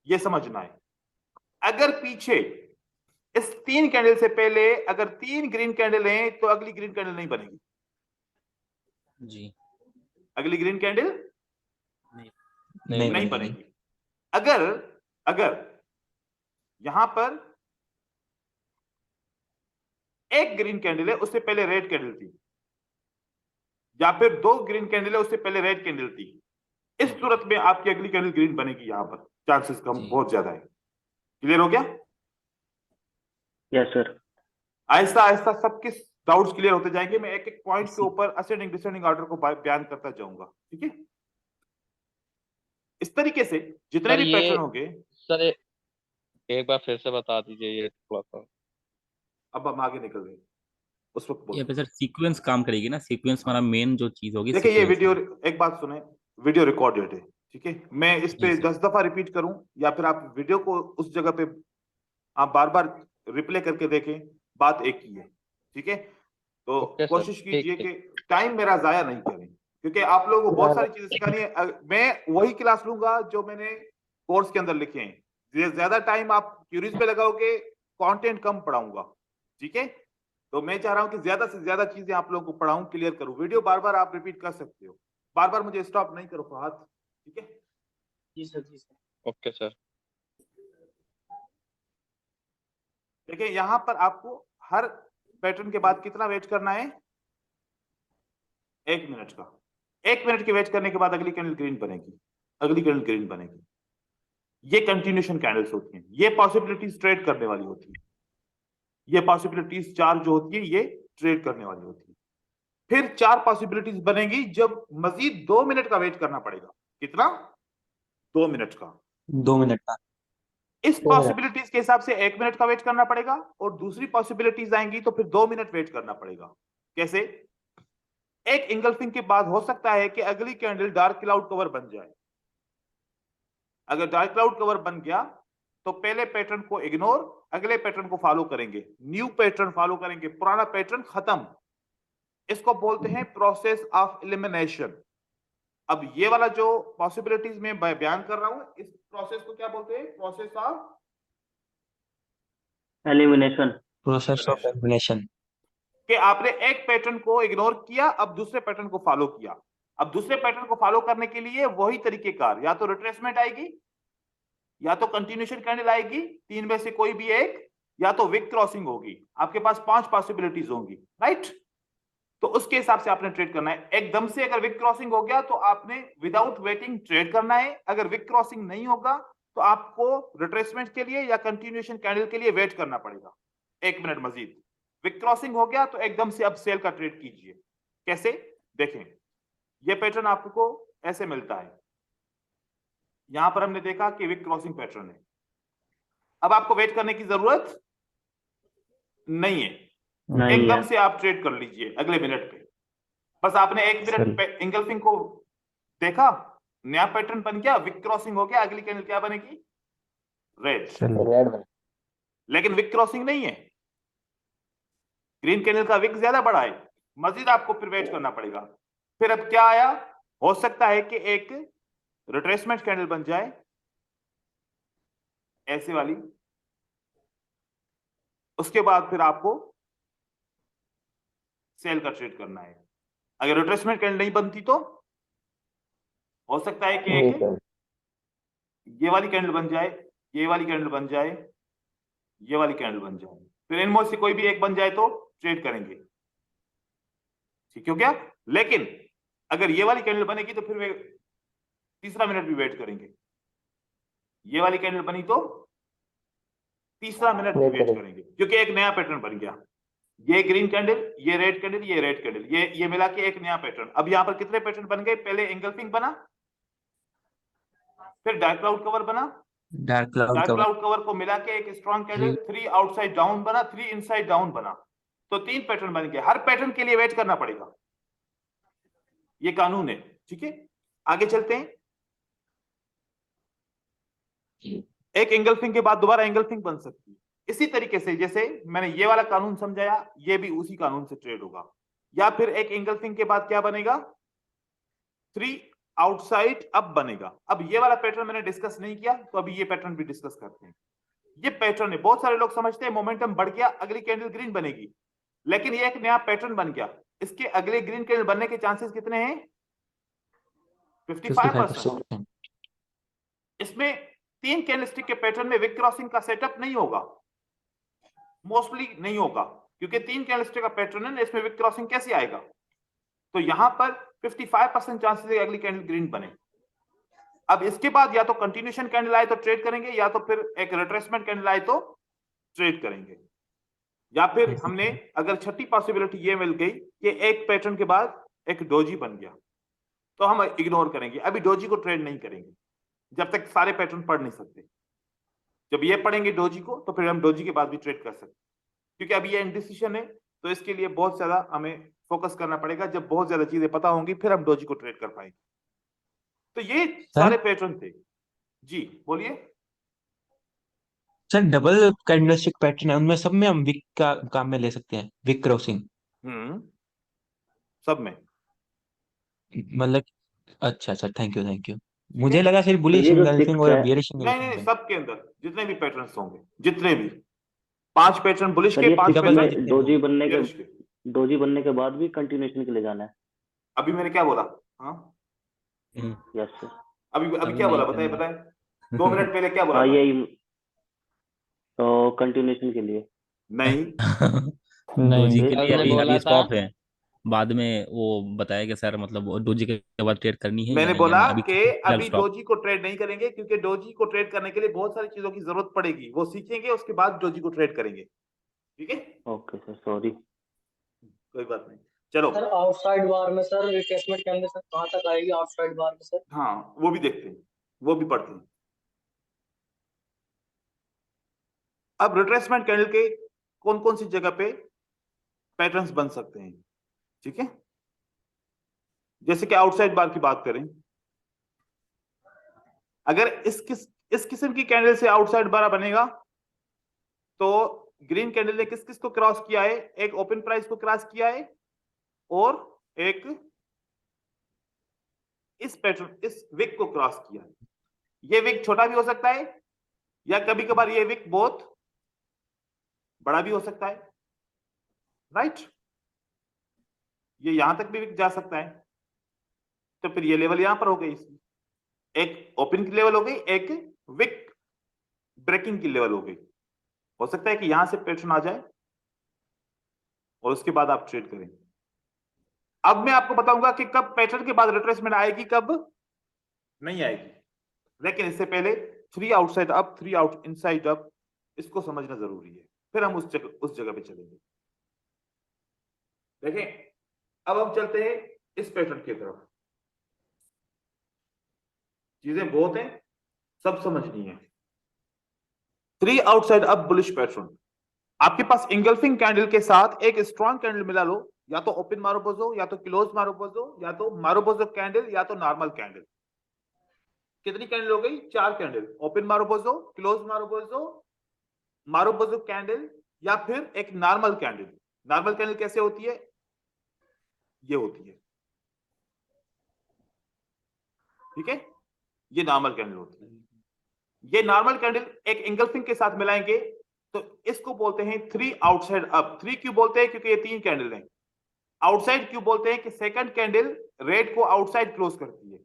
ये समझना है। अगर पीछे इस 3 कैंडल से पहले अगर 3 ग्रीन कैंडल हैं तो अगली ग्रीन कैंडल नहीं बनेगी। जी। अगली ग्रीन कैंडल नहीं नहीं बनेगी। बनेगी। अगर यहां पर एक ग्रीन कैंडल है, उससे पहले रेड कैंडल थी, या फिर 2 ग्रीन कैंडल है, उससे पहले रेड कैंडल थी, इस सूरत में आपकी अगली कैंडल ग्रीन बनेगी। यहां पर चांसेस कम जी। बहुत ज्यादा है। क्लियर हो गया? Yes sir. आहिस्ता आहिस्ता सबके डाउट्स क्लियर होते जाएंगे। मैं एक एक पॉइंट के ऊपर असेंडिंग डिसेंडिंग ऑर्डर को बयान करता जाऊंगा। ठीक है। इस तरीके से जितने सर भी ये पैटर्न होंगे, सर एक बार फिर से बता दीजिए ये थोड़ा सा। अब हम आगे निकल रहे हैं, उस वक्त ये बोलते पे सर सीक्वेंस काम करेगी ना, सीक्वेंस हमारा मेन जो चीज होगी देखिए ये sequence वीडियो, है। एक बात सुने, वीडियो रिकॉर्डेड है, ठीक है, मैं इस जी पे सर। 10 दफा रिपीट करूं या फिर आप वीडियो को उस जगह पे आप बार बार रिप्ले करके देखें, बात एक ही है, ठीक है। तो ओके सर, कोशिश ठीक कीजिए ठीक। कि टाइम मेरा जाया नहीं करें, क्योंकि आप लोगों को बहुत सारी चीजें सिखानी है। मैं वही क्लास लूंगा जो मैंने कोर्स के अंदर लिखे हैं, ज्यादा टाइम आप क्यूरीज पे लगाओगे, कंटेंट कम पढ़ाऊंगा, ठीक है। तो मैं चाह रहा हूं कि ज्यादा से ज्यादा चीजें आप लोगों को पढ़ाऊं, क्लियर करूं। वीडियो बार बार आप रिपीट कर सकते हो, बार बार मुझे स्टॉप नहीं करो फहद, ठीक है। जी सर, जी सर। Okay sir. देखिए यहां पर आपको हर पैटर्न के बाद कितना वेट करना है, 1 मिनट का। 1 मिनट के वेट करने के बाद अगली कैंडल ग्रीन बनेगी, अगली कैंडल ग्रीन बनेगी। ये कंटिन्यूशन कैंडल्स होती हैं, ये पॉसिबिलिटीज ट्रेड करने वाली होती है, ये पॉसिबिलिटीज 4 जो होती है ये ट्रेड करने वाली होती है। फिर 4 पॉसिबिलिटीज बनेगी जब मजीद 2 मिनट का वेट करना पड़ेगा। कितना? 2 मिनट का। 2 मिनट का। इस 2 मिनट। पॉसिबिलिटीज के हिसाब से 1 मिनट का वेट करना पड़ेगा, और दूसरी पॉसिबिलिटीज आएंगी तो फिर 2 मिनट वेट करना पड़ेगा। कैसे? एक इंगल्फिंग के बाद हो सकता है कि अगली कैंडल डार्क क्लाउड कवर बन जाए। अगर डार्क क्लाउड कवर बन गया तो पहले पैटर्न को इग्नोर, अगले पैटर्न को फॉलो करेंगे, न्यू पैटर्न फॉलो करेंगे, पुराना पैटर्न खत्म। इसको बोलते हैं प्रोसेस ऑफ एलिमिनेशन। अब ये वाला जो पॉसिबिलिटीज में बयान कर रहा हूं, इस प्रोसेस को क्या बोलते हैं? Process of elimination. Process of elimination. कि आपने एक पैटर्न को इग्नोर किया, अब दूसरे पैटर्न को फॉलो किया। अब दूसरे पैटर्न को फॉलो करने के लिए वही तरीकेकार, या तो रिट्रेसमेंट आएगी, या तो कंटिन्यूएशन कैंडल आएगी, 3 में से कोई भी एक, या तो विक क्रॉसिंग होगी। आपके पास 5 पॉसिबिलिटीज होंगी, राइट। तो उसके हिसाब से आपने ट्रेड करना है। एकदम से अगर विक क्रॉसिंग हो गया तो आपने विदाउट वेटिंग ट्रेड करना है। अगर विक क्रॉसिंग नहीं होगा तो आपको रिट्रेसमेंट के लिए या कंटिन्यूएशन कैंडल के लिए वेट करना पड़ेगा 1 मिनट मजीद। विक क्रॉसिंग हो गया तो एकदम से अब सेल का ट्रेड कीजिए। कैसे? देखें, ये पैटर्न आपको ऐसे मिलता है। यहां पर हमने देखा कि विक क्रॉसिंग पैटर्न है। अब आपको वेट करने की जरूरत नहीं है, नहीं एकदम है। से आप ट्रेड कर लीजिए अगले मिनट पे। बस आपने 1 मिनट पे इंगल्फिंग को देखा, नया पैटर्न बन गया, विक क्रॉसिंग हो गया, अगली कैंडल क्या बनेगी? रेड। रेड। लेकिन विक क्रॉसिंग नहीं है, ग्रीन कैंडल का विक ज्यादा बड़ा है, मजीद आपको फिर वेट करना पड़ेगा। फिर अब क्या आया? हो सकता है कि एक रिट्रेसमेंट कैंडल बन जाए, ऐसे वाली। उसके बाद फिर आपको सेल का ट्रेड करना है। अगर रिट्रेसमेंट कैंडल नहीं बनती तो हो सकता है कि एक ये वाली कैंडल बन जाए, ये वाली कैंडल बन जाए, ये वाली कैंडल बन जाए, फिर इनमें से कोई भी एक बन जाए तो ट्रेड करेंगे, ठीक हो गया। लेकिन अगर ये वाली कैंडल बनेगी तो फिर वे तीसरा मिनट भी वेट करेंगे। ये वाली कैंडल बनी तो तीसरा मिनट भी वेट करेंगे, क्योंकि एक नया पैटर्न बन गया। ये ग्रीन कैंडल, ये रेड कैंडल, ये रेड कैंडल, ये मिला के एक नया पैटर्न। अब यहां पर कितने पैटर्न बन गए? पहले एंगल्फिंग बना, फिर डार्क क्लाउड कवर बना, dark cloud dark cover. Cloud cover को मिला के एक स्ट्रॉन्ग कैंडल, 3 आउटसाइड डाउन बना, 3 इनसाइड डाउन बना। तो 3 पैटर्न बन गए। हर पैटर्न के लिए वेट करना पड़ेगा, ये कानून है, ठीक है। आगे चलते हैं। एक एंगल्फिंग के बाद दोबारा एंगल्फिंग बन सकती है, इसी तरीके से जैसे मैंने ये वाला कानून समझाया, ये भी उसी कानून से ट्रेड होगा। या फिर एक एंगल्फिंग के बाद क्या बनेगा? 3 आउटसाइड अप बनेगा। अब ये वाला पैटर्न मैंने डिस्कस नहीं किया, तो अभी ये पैटर्न भी डिस्कस करते हैं। ये पैटर्न है, बहुत सारे लोग समझते हैं मोमेंटम बढ़ गया, अगली कैंडल ग्रीन बनेगी, लेकिन ये एक नया पैटर्न बन गया। इसके अगले ग्रीन कैंडल बनने के चांसेस कितने हैं? 55%। इसमें 3 कैंडलस्टिक के पैटर्न में विक क्रॉसिंग का सेटअप नहीं होगा, मोस्टली नहीं होगा, क्योंकि 3 कैंडलस्टिक का पैटर्न है, इसमें विक क्रॉसिंग कैसे आएगा? तो यहां पर 55% चांसेस है अगली कैंडल ग्रीन बने। अब इसके बाद या तो कंटिन्यूएशन कैंडल आए तो ट्रेड करेंगे, या तो फिर एक रिट्रेसमेंट कैंडल आए तो ट्रेड करेंगे। या फिर हमने अगर छठी पॉसिबिलिटी ये मिल गई कि एक पैटर्न के बाद एक डोजी बन गया, तो हम इग्नोर करेंगे, अभी डोजी को ट्रेड नहीं करेंगे जब तक सारे पैटर्न पढ़ नहीं सकते। जब ये पढ़ेंगे डोजी को तो फिर हम डोजी के बाद भी ट्रेड कर सकते। क्योंकि अभी ये इंडिसिशन है, तो इसके लिए बहुत ज्यादा हमें फोकस करना पड़ेगा। जब बहुत ज्यादा चीजें पता होंगी फिर हम डोजी को ट्रेड कर पाएंगे। तो ये सारे पैटर्न थे। जी बोलिए। सर डबल कैंडलस्टिक पैटर्न है, उनमें सब में हम विक का काम में ले सकते हैं, विक क्रॉसिंग सब में। मतलब। अच्छा अच्छा, थैंक यू। ठीक मुझे है, लगा सिर्फ तो बुलिश ये जो इंगल्फिंग सिक्स और है, बियरिश नहीं इंगल्फिंग नहीं, में। सबके अंदर जितने भी पैटर्न्स होंगे, जितने भी 5 पैटर्न बुलिश सर के, ये 5 सिक्स डबल में पैटर्न में जितने भी हों। बेरिश के। डोजी बनने के बाद भी कंटिन्यूएशन के लिए जाना है। अभी मैंने क्या बोला? हाँ, यस सर। अभी अभी अभी क्या बोला? नहीं बताइए करना। बताइए, 2 मिनट पहले क्या बोला हाँ था? यही, तो कंटिन्यूएशन के लिए। नहीं, डोजी के फिर लिए सर ने अभी बोला अभी था, स्टॉप है। बाद में वो बताया कि सर मतलब वो डोजी के बाद ट्रेड करनी है या मैंने नहीं, बोला अभी कि फिलहाल अभी स्टॉप। डोजी को ट्रेड नहीं करेंगे, क्योंकि डोजी को ट्रेड करने के लिए बहुत सारी चीजों की जरूरत पड़ेगी, वो सीखेंगे उसके बाद डोजी को ट्रेड करेंगे। ठीक है, ओके सर, सॉरी। कोई बात नहीं, चलो। सर आउटसाइड बार में सर रिट्रेसमेंट के अंदर सर कहाँ तक आएगी आउटसाइड बार में सर? हाँ, वो भी देखते हैं, वो भी पढ़ते हैं। अब रिट्रेसमेंट कैंडल के कौन कौन सी जगह पे पैटर्न्स बन सकते हैं, ठीक है। जैसे कि आउटसाइड बार की बात करें, अगर इस किस्म की कैंडल से आउटसाइड बार बनेगा, तो ग्रीन कैंडल ने किस किस को क्रॉस किया है? एक ओपन प्राइस को क्रॉस किया है, और एक इस पैटर्न, इस विक को क्रॉस किया है। ये विक छोटा भी हो सकता है, या कभी कभार ये विक बहुत बड़ा भी हो सकता है, राइट। ये यहां तक भी विक जा सकता है। तो फिर ये लेवल यहां पर हो गई, इसकी एक ओपन की लेवल हो गई, एक विक ब्रेकिंग की लेवल हो गई। हो सकता है कि यहां से पैटर्न आ जाए और उसके बाद आप ट्रेड करें। अब मैं आपको बताऊंगा कि कब पैटर्न के बाद रिट्रेसमेंट आएगी, कब नहीं आएगी। लेकिन इससे पहले 3 outside up, 3 out inside up, इसको समझना जरूरी है, फिर हम उस जगह पे चलेंगे। देखें, अब हम चलते हैं इस पैटर्न की तरफ। चीजें बहुत हैं, सब समझनी है। 3 आउटसाइड अप बुलिश पैटर्न, आपके पास इंगल्फिंग कैंडल के साथ एक स्ट्रॉन्ग कैंडल मिला लो, या तो ओपन मारोबोजो, या तो क्लोज मारोबोजो, या तो मारोबोजो कैंडल, या तो नॉर्मल कैंडल। कितनी कैंडल हो गई? 4 कैंडल, ओपन मारोबोजो, क्लोज मारोबोजो, मारोबोजो कैंडल, या फिर एक नॉर्मल कैंडल। नॉर्मल कैंडल कैसे होती है? ये होती है, ठीक है, ये नॉर्मल कैंडल होती है। ये नॉर्मल कैंडल एक इंगल्फिंग के साथ मिलाएंगे तो इसको बोलते हैं 3 आउटसाइड अप। 3 क्यों बोलते हैं? क्योंकि ये 3 कैंडल हैं। आउटसाइड क्यों बोलते हैं? कि सेकंड कैंडल रेड को आउटसाइड क्लोज करती है।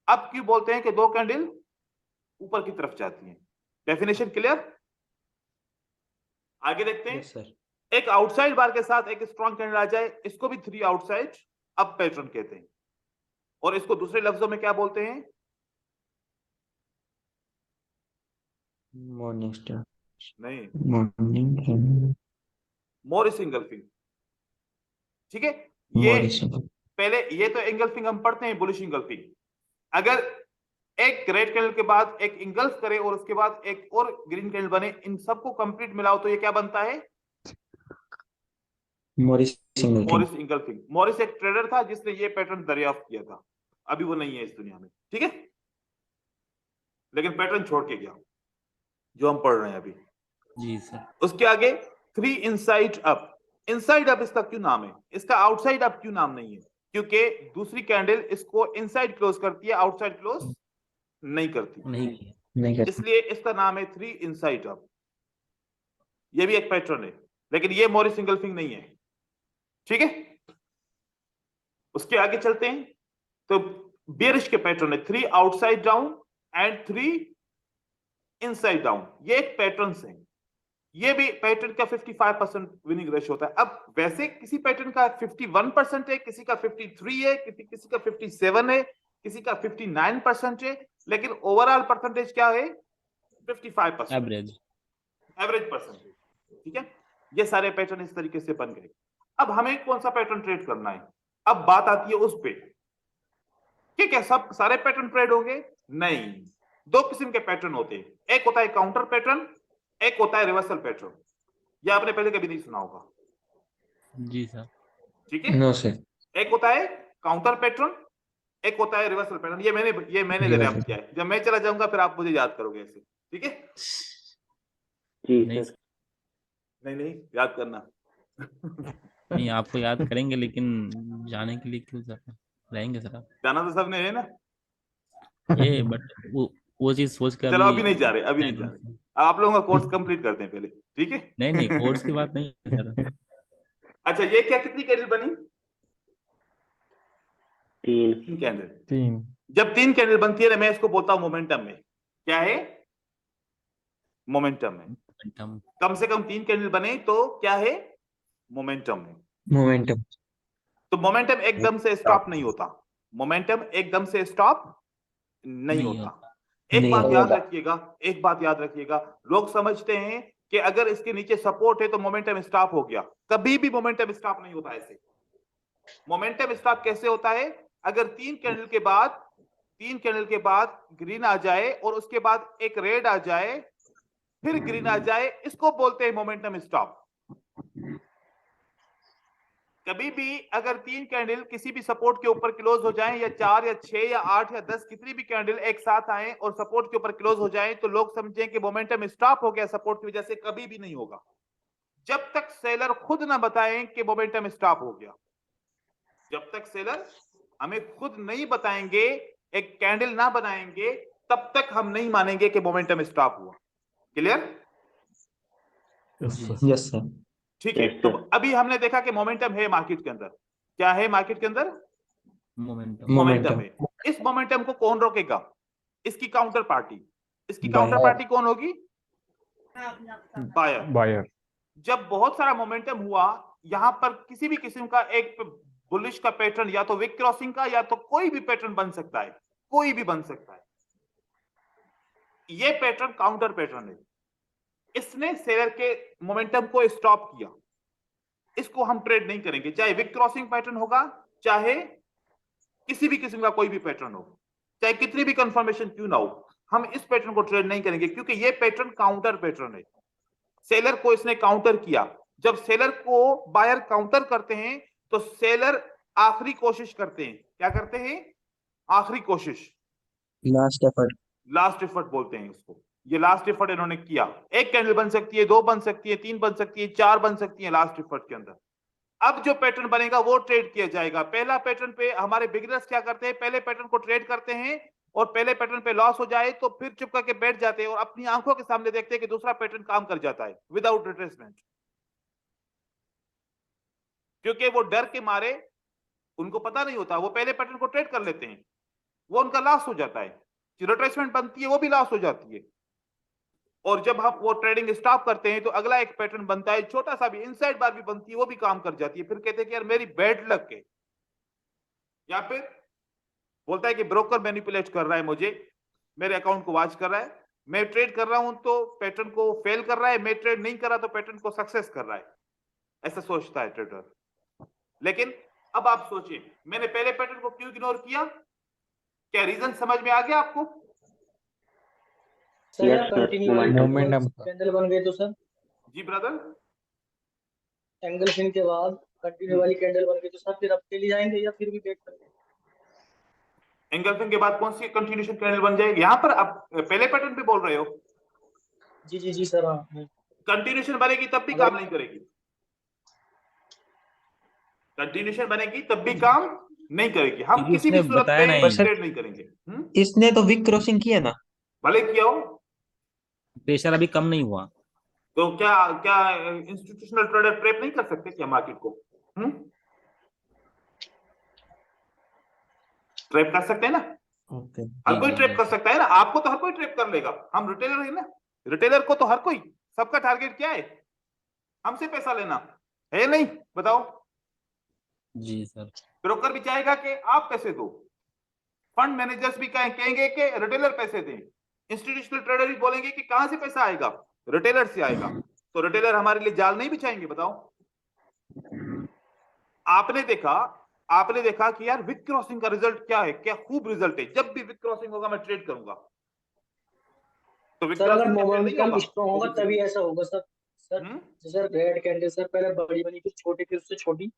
अप क्यों बोलते हैं? कि 2 कैंडल ऊपर की तरफ जाती हैं। Definition clear? आगे देखते हैं। Yes sir. एक आउटसाइड बार के साथ एक स्ट्रॉन्ग कैंडल आ जाए, इसको भी 3 आउटसाइड अप पैटर्न कहते हैं, और इसको दूसरे लफ्जों में क्या बोलते हैं? मॉर्निंग स्टार, नहीं, मॉर्निंग मोरिस इंगल्फिंग। ठीक है, ये मॉरिस। पहले ये तो इंगल्फिंग हम पढ़ते हैं, बुलिश इंगल्फिंग। अगर एक रेड कैंडल के बाद एक इंगल्फ करे और उसके बाद एक और ग्रीन कैंडल बने, इन सबको कंप्लीट मिलाओ तो ये क्या बनता है? Morris engulfing. Morris engulfing. Morris एक ट्रेडर था जिसने ये पैटर्न दरियाफ्त किया था, अभी वो नहीं है इस दुनिया में, ठीक है, लेकिन पैटर्न छोड़ के गया जो हम पढ़ रहे हैं अभी। जी सर। उसके आगे 3 इनसाइड अप। इनसाइड अप इसका क्यों नाम है? इसका आउटसाइड अप क्यों नाम नहीं है? क्योंकि दूसरी कैंडल इसको इनसाइड क्लोज करती है, आउटसाइड क्लोज नहीं करती, नहीं कर इसलिए इसका नाम है 3 इनसाइड अप। ये भी एक पैटर्न है, लेकिन ये मॉरिस इंगल्फिंग नहीं है, ठीक है। उसके आगे चलते हैं, तो बेरिश के पैटर्न है 3 outside down and 3 inside down. ये एक पैटर्न है, ये भी पैटर्न का 55% विनिंग रेशियो होता है। अब वैसे किसी पैटर्न का 51% है, किसी का 53 है, किसी का 57 है, किसी का 59% है, लेकिन ओवरऑल परसेंटेज क्या है? 55%, एवरेज एवरेज परसेंटेज, ठीक है। ये सारे पैटर्न इस तरीके से बन गए। अब हमें कौन सा पैटर्न ट्रेड करना है? अब बात आती है उस पे कि क्या सब सारे पैटर्न ट्रेड होंगे? नहीं, 2 किस्म के पैटर्न होते हैं, एक होता है काउंटर पैटर्न, एक होता है रिवर्सल पैटर्न। ये आपने पहले कभी नहीं सुना होगा, जी सर। ठीक है। No sir. एक होता है काउंटर पैटर्न, एक होता है रिवर्सल पैटर्न। ये मैंने डेवलप किया है, जब मैं चला जाऊंगा फिर आप मुझे याद करोगे ऐसे, ठीक है। जी नहीं सर। नहीं याद करना। नहीं, आपको याद करेंगे, लेकिन जाने के लिए क्यों सर, रहेंगे सर आप। जाना तो सबने है ना। ये बट वो चीज सोच कर चलो अभी अभी नहीं जा रहे, अभी नहीं जा रहे, आप लोगों का कोर्स कंप्लीट करते हैं पहले, ठीक है। नहीं नहीं, कोर्स की बात नहीं है सर। अच्छा, ये क्या कितनी कैंडल बनी? 3। 3 कैंडल। 3 जब 3 कैंडल बनती है ना, मैं इसको बोलता हूं मोमेंटम में। क्या है? मोमेंटम में। मोमेंटम। कम से कम 3 कैंडल बने तो क्या है? मोमेंटम में। मोमेंटम। तो मोमेंटम एकदम से स्टॉप नहीं होता, मोमेंटम एकदम से स्टॉप नहीं नहीं होता। एक नहीं बात होता। याद रखिएगा, एक बात याद रखिएगा, लोग समझते हैं कि अगर इसके नीचे सपोर्ट है तो मोमेंटम स्टॉप हो गया। कभी भी मोमेंटम स्टॉप नहीं होता ऐसे। मोमेंटम स्टॉप कैसे होता है? अगर 3 कैंडल के बाद ग्रीन आ जाए और उसके बाद एक रेड आ जाए, फिर ग्रीन आ जाए, इसको बोलते हैं मोमेंटम स्टॉप। कभी भी अगर 3 कैंडल किसी भी सपोर्ट के ऊपर क्लोज हो जाएं, या 4 या 6 या 8 या 10 कितनी भी कैंडल एक साथ आए और सपोर्ट के ऊपर क्लोज हो जाएं, तो लोग समझें कि मोमेंटम स्टॉप हो गया सपोर्ट की वजह से। कभी भी नहीं होगा जब तक सेलर खुद ना बताएं कि मोमेंटम स्टॉप हो गया। जब तक सेलर हमें खुद नहीं बताएंगे, एक कैंडल ना बनाएंगे, तब तक हम नहीं मानेंगे कि मोमेंटम स्टॉप हुआ। क्लियर? Yes sir. ठीक है। Yes, तो sir. अभी हमने देखा कि मोमेंटम है मार्केट के अंदर। क्या है मार्केट के अंदर? मोमेंटम। मोमेंटम है। इस मोमेंटम को कौन रोकेगा? इसकी काउंटर पार्टी। इसकी Buyer. काउंटर पार्टी कौन होगी? बायर। बायर। जब बहुत सारा मोमेंटम हुआ, यहां पर किसी भी किस्म का एक बुलिश का पैटर्न, या तो विक क्रॉसिंग का, या तो कोई भी पैटर्न बन सकता है, कोई भी बन सकता है। ये पैटर्न काउंटर पैटर्न है। इसने शेयर के मोमेंटम को स्टॉप किया। इसको हम ट्रेड नहीं करेंगे, चाहे विक क्रॉसिंग पैटर्न होगा, चाहे किसी भी किस्म का कोई भी पैटर्न हो, चाहे कितनी भी कंफर्मेशन क्यों ना हो, हम इस पैटर्न को ट्रेड नहीं करेंगे, क्योंकि ये पैटर्न काउंटर पैटर्न है। सेलर को इसने काउंटर किया। जब सेलर को बायर काउंटर करते हैं तो सेलर आखिरी कोशिश करते हैं। क्या करते हैं? आखिरी कोशिश, लास्ट एफर्ट। लास्ट एफर्ट बोलते हैं इसको। ये लास्ट एफर्ट इन्होंने किया। एक कैंडल बन सकती है, 2 बन सकती है, 3 बन सकती है, 4 बन सकती है लास्ट एफर्ट के अंदर। अब जो पैटर्न बनेगा वो ट्रेड किया जाएगा। पहला पैटर्न पे हमारे बिगिनर्स क्या करते हैं? पहले पैटर्न को ट्रेड करते हैं, और पहले पैटर्न पे लॉस हो जाए तो फिर चुप करके बैठ जाते हैं और अपनी आंखों के सामने देखते हैं कि दूसरा पैटर्न काम कर जाता है विदाउट रिट्रेसमेंट। क्योंकि वो डर के मारे, उनको पता नहीं होता, वो पहले पैटर्न को ट्रेड कर लेते हैं, वो उनका लॉस हो जाता है। रिट्रेसमेंट बनती है, वो भी लॉस हो जाती है। और जब हम वो ट्रेडिंग स्टॉप करते हैं तो अगला एक पैटर्न बनता है, छोटा सा भी, इनसाइड बार भी बनती है, वो भी काम कर जाती है। फिर कहते हैं कि यार मेरी बैड लक है, या फिर बोलता है कि ब्रोकर मैनिपुलेट कर रहा है मुझे, मेरे अकाउंट को वॉच कर रहा है, मैं ट्रेड कर रहा हूं तो पैटर्न को फेल कर रहा है, मैं ट्रेड नहीं कर रहा तो पैटर्न को सक्सेस कर रहा है। ऐसा सोचता है ट्रेडर। लेकिन अब आप सोचिए, मैंने पहले पैटर्न को क्यों इग्नोर किया? क्या रीजन समझ में आ गया आपको? सर Yes, या sir. Continue Momentum. कैंडल बन गए तो सर जी ब्रदर। एंगल फिन के बाद कंटिन्यू वाली कैंडल बन गई तो सर फिर अब के लिए जाएंगे या फिर भी वेट करेंगे? एंगल्फिंग के बाद कौन सी कंटिन्यूएशन कैंडल बन जाएगी? यहां पर आप पहले पैटर्न पे बोल रहे हो? जी सर। हाँ कंटिन्यूएशन बनेगी तब भी काम नहीं करेगी। कंटिन्यूएशन बनेगी तब भी काम नहीं करेगी। हम क्योंकि किसी भी उसने सूरत बताया में नहीं। ट्रेड नहीं करेंगे। इसने तो विक क्रॉसिंग किया ना। भले किया हो, प्रेशर अभी कम नहीं हुआ। तो क्या क्या इंस्टीट्यूशनल ट्रेडर ट्रेड नहीं कर सकते क्या मार्केट को? ट्रेप कर सकते हैं ना? ओके। हर कोई ट्रेप कर सकता है ना। आपको तो हर कोई ट्रेप कर लेगा, हम रिटेलर है ना। रिटेलर को तो हर कोई, सबका टारगेट क्या है? हमसे पैसा लेना है, नहीं? बताओ। जी सर। ब्रोकर भी चाहेगा कि आप पैसे दो, फंड मैनेजर्स भी कहेंगे कि रिटेलर पैसे दें, इंस्टीट्यूशनल ट्रेडर भी बोलेंगे कि कहां से पैसा आएगा? रिटेलर से आएगा। तो रिटेलर हमारे लिए जाल नहीं बिछाएंगे? बताओ। आपने देखा कि यार विक क्रॉसिंग का रिजल्ट क्या है? क्या खूब रिजल्ट है। जब भी विक क्रॉसिंग होगा मैं ट्रेड करूंगा। तो विक सर अगर क्रॉसिंग नहीं मोमेंटम होगा। स्ट्रॉन्ग होगा तभी ऐसा होगा sir. Sir sir red candle sir पहले बड़ी बनी फिर छोटी फिर उससे छोटी,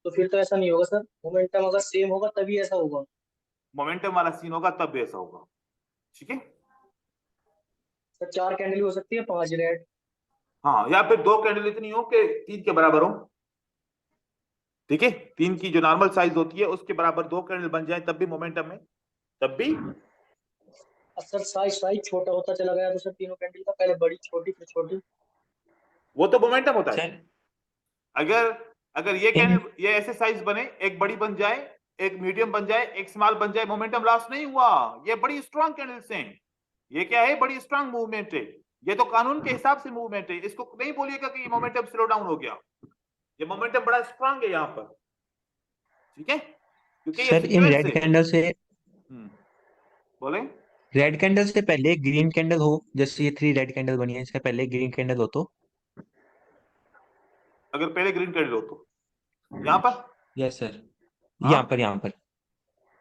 तो फिर तो ऐसा नहीं होगा सर, मोमेंटम अगर सेम होगा तभी ऐसा होगा। मोमेंटम वाला सीन होगा तब भी ऐसा होगा, ठीक है। सर 4 कैंडल हो सकती है 5 रेड। हाँ, या फिर 2 कैंडल इतनी हो कि 3 के बराबर हो, ठीक है। 3 की जो नॉर्मल साइज होती है उसके बराबर 2 कैंडल बन जाए तब भी मोमेंटम है, तब भी। सर साइज साइज छोटा होता चला गया तो सर तीनों कैंडल का पहले बड़ी छोटी फिर छोटी। वो तो मोमेंटम होता है। सर अगर अगर ये इन कैंडल ये ऐसे साइज बने, एक बड़ी बन जाए, एक मीडियम बन जाए, एक स्मॉल बन जाए, मोमेंटम लॉस नहीं हुआ। ये बड़ी स्ट्रांग कैंडल्स हैं। ये क्या है? बड़ी स्ट्रांग मूवमेंट है। ये तो कानून के हिसाब से मूवमेंट है। इसको नहीं बोलिएगा कि ये मोमेंटम स्लो डाउन हो गया। ये मोमेंटम बड़ा स्ट्रांग है यहाँ पर, ठीक है, क्योंकि ये सर इन सीक्वेंस रेड है। कैंडल से बोले। रेड कैंडल से पहले ग्रीन कैंडल हो, जैसे ये 3 रेड कैंडल बनी है, इससे पहले ग्रीन कैंडल हो तो? अगर पहले ग्रीन कैंडल हो तो यहाँ पर, यस सर, हाँ यहाँ पर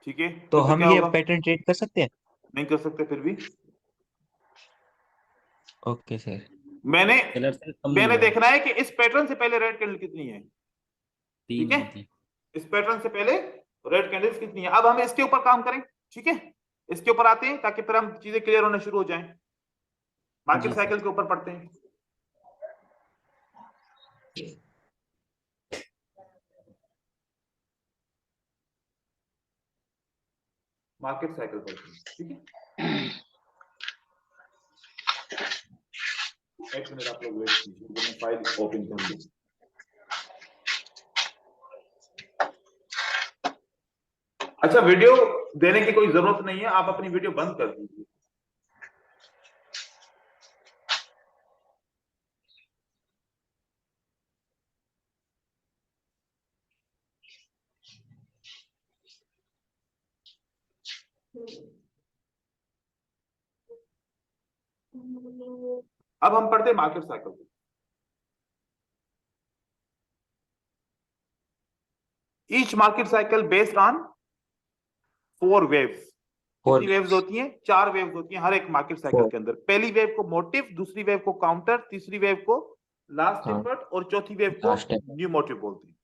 ठीक है, तो फिर हम क्या ये होगा? पैटर्न ट्रेड कर सकते हैं? नहीं कर सकते फिर भी। Okay sir. सेलर से कम नहीं मैंने हुआ, देखना है कि इस पैटर्न से पहले रेड कैंडल कितनी है, 3 ठीक है। हुई थी। इस पैटर्न से पहले रेड कैंडल्स कितनी है। अब हम इसके ऊपर काम करें, ठीक है। इसके ऊपर आते हैं ताकि फिर हम चीजें क्लियर होना शुरू हो जाएं। मार्केट जी सर। साइकिल के ऊपर पढ़ते हैं। मार्केट साइकिल पढ़ते हैं, ठीक है। एक मिनट आप लोग वेट कीजिए, मैं फाइल ओपन कर लूं। अच्छा, वीडियो देने की कोई जरूरत नहीं है, आप अपनी वीडियो बंद कर दीजिए। अब हम पढ़ते हैं market cycle. Each market cycle based on 4 waves. कितनी वेव्स होती हैं? 4 वेव्स होती हैं हर एक मार्केट साइकिल के अंदर। पहली वेव को मोटिव, दूसरी वेव को काउंटर, तीसरी वेव को लास्ट एफर्ट और चौथी वेव को न्यू मोटिव बोलते हैं।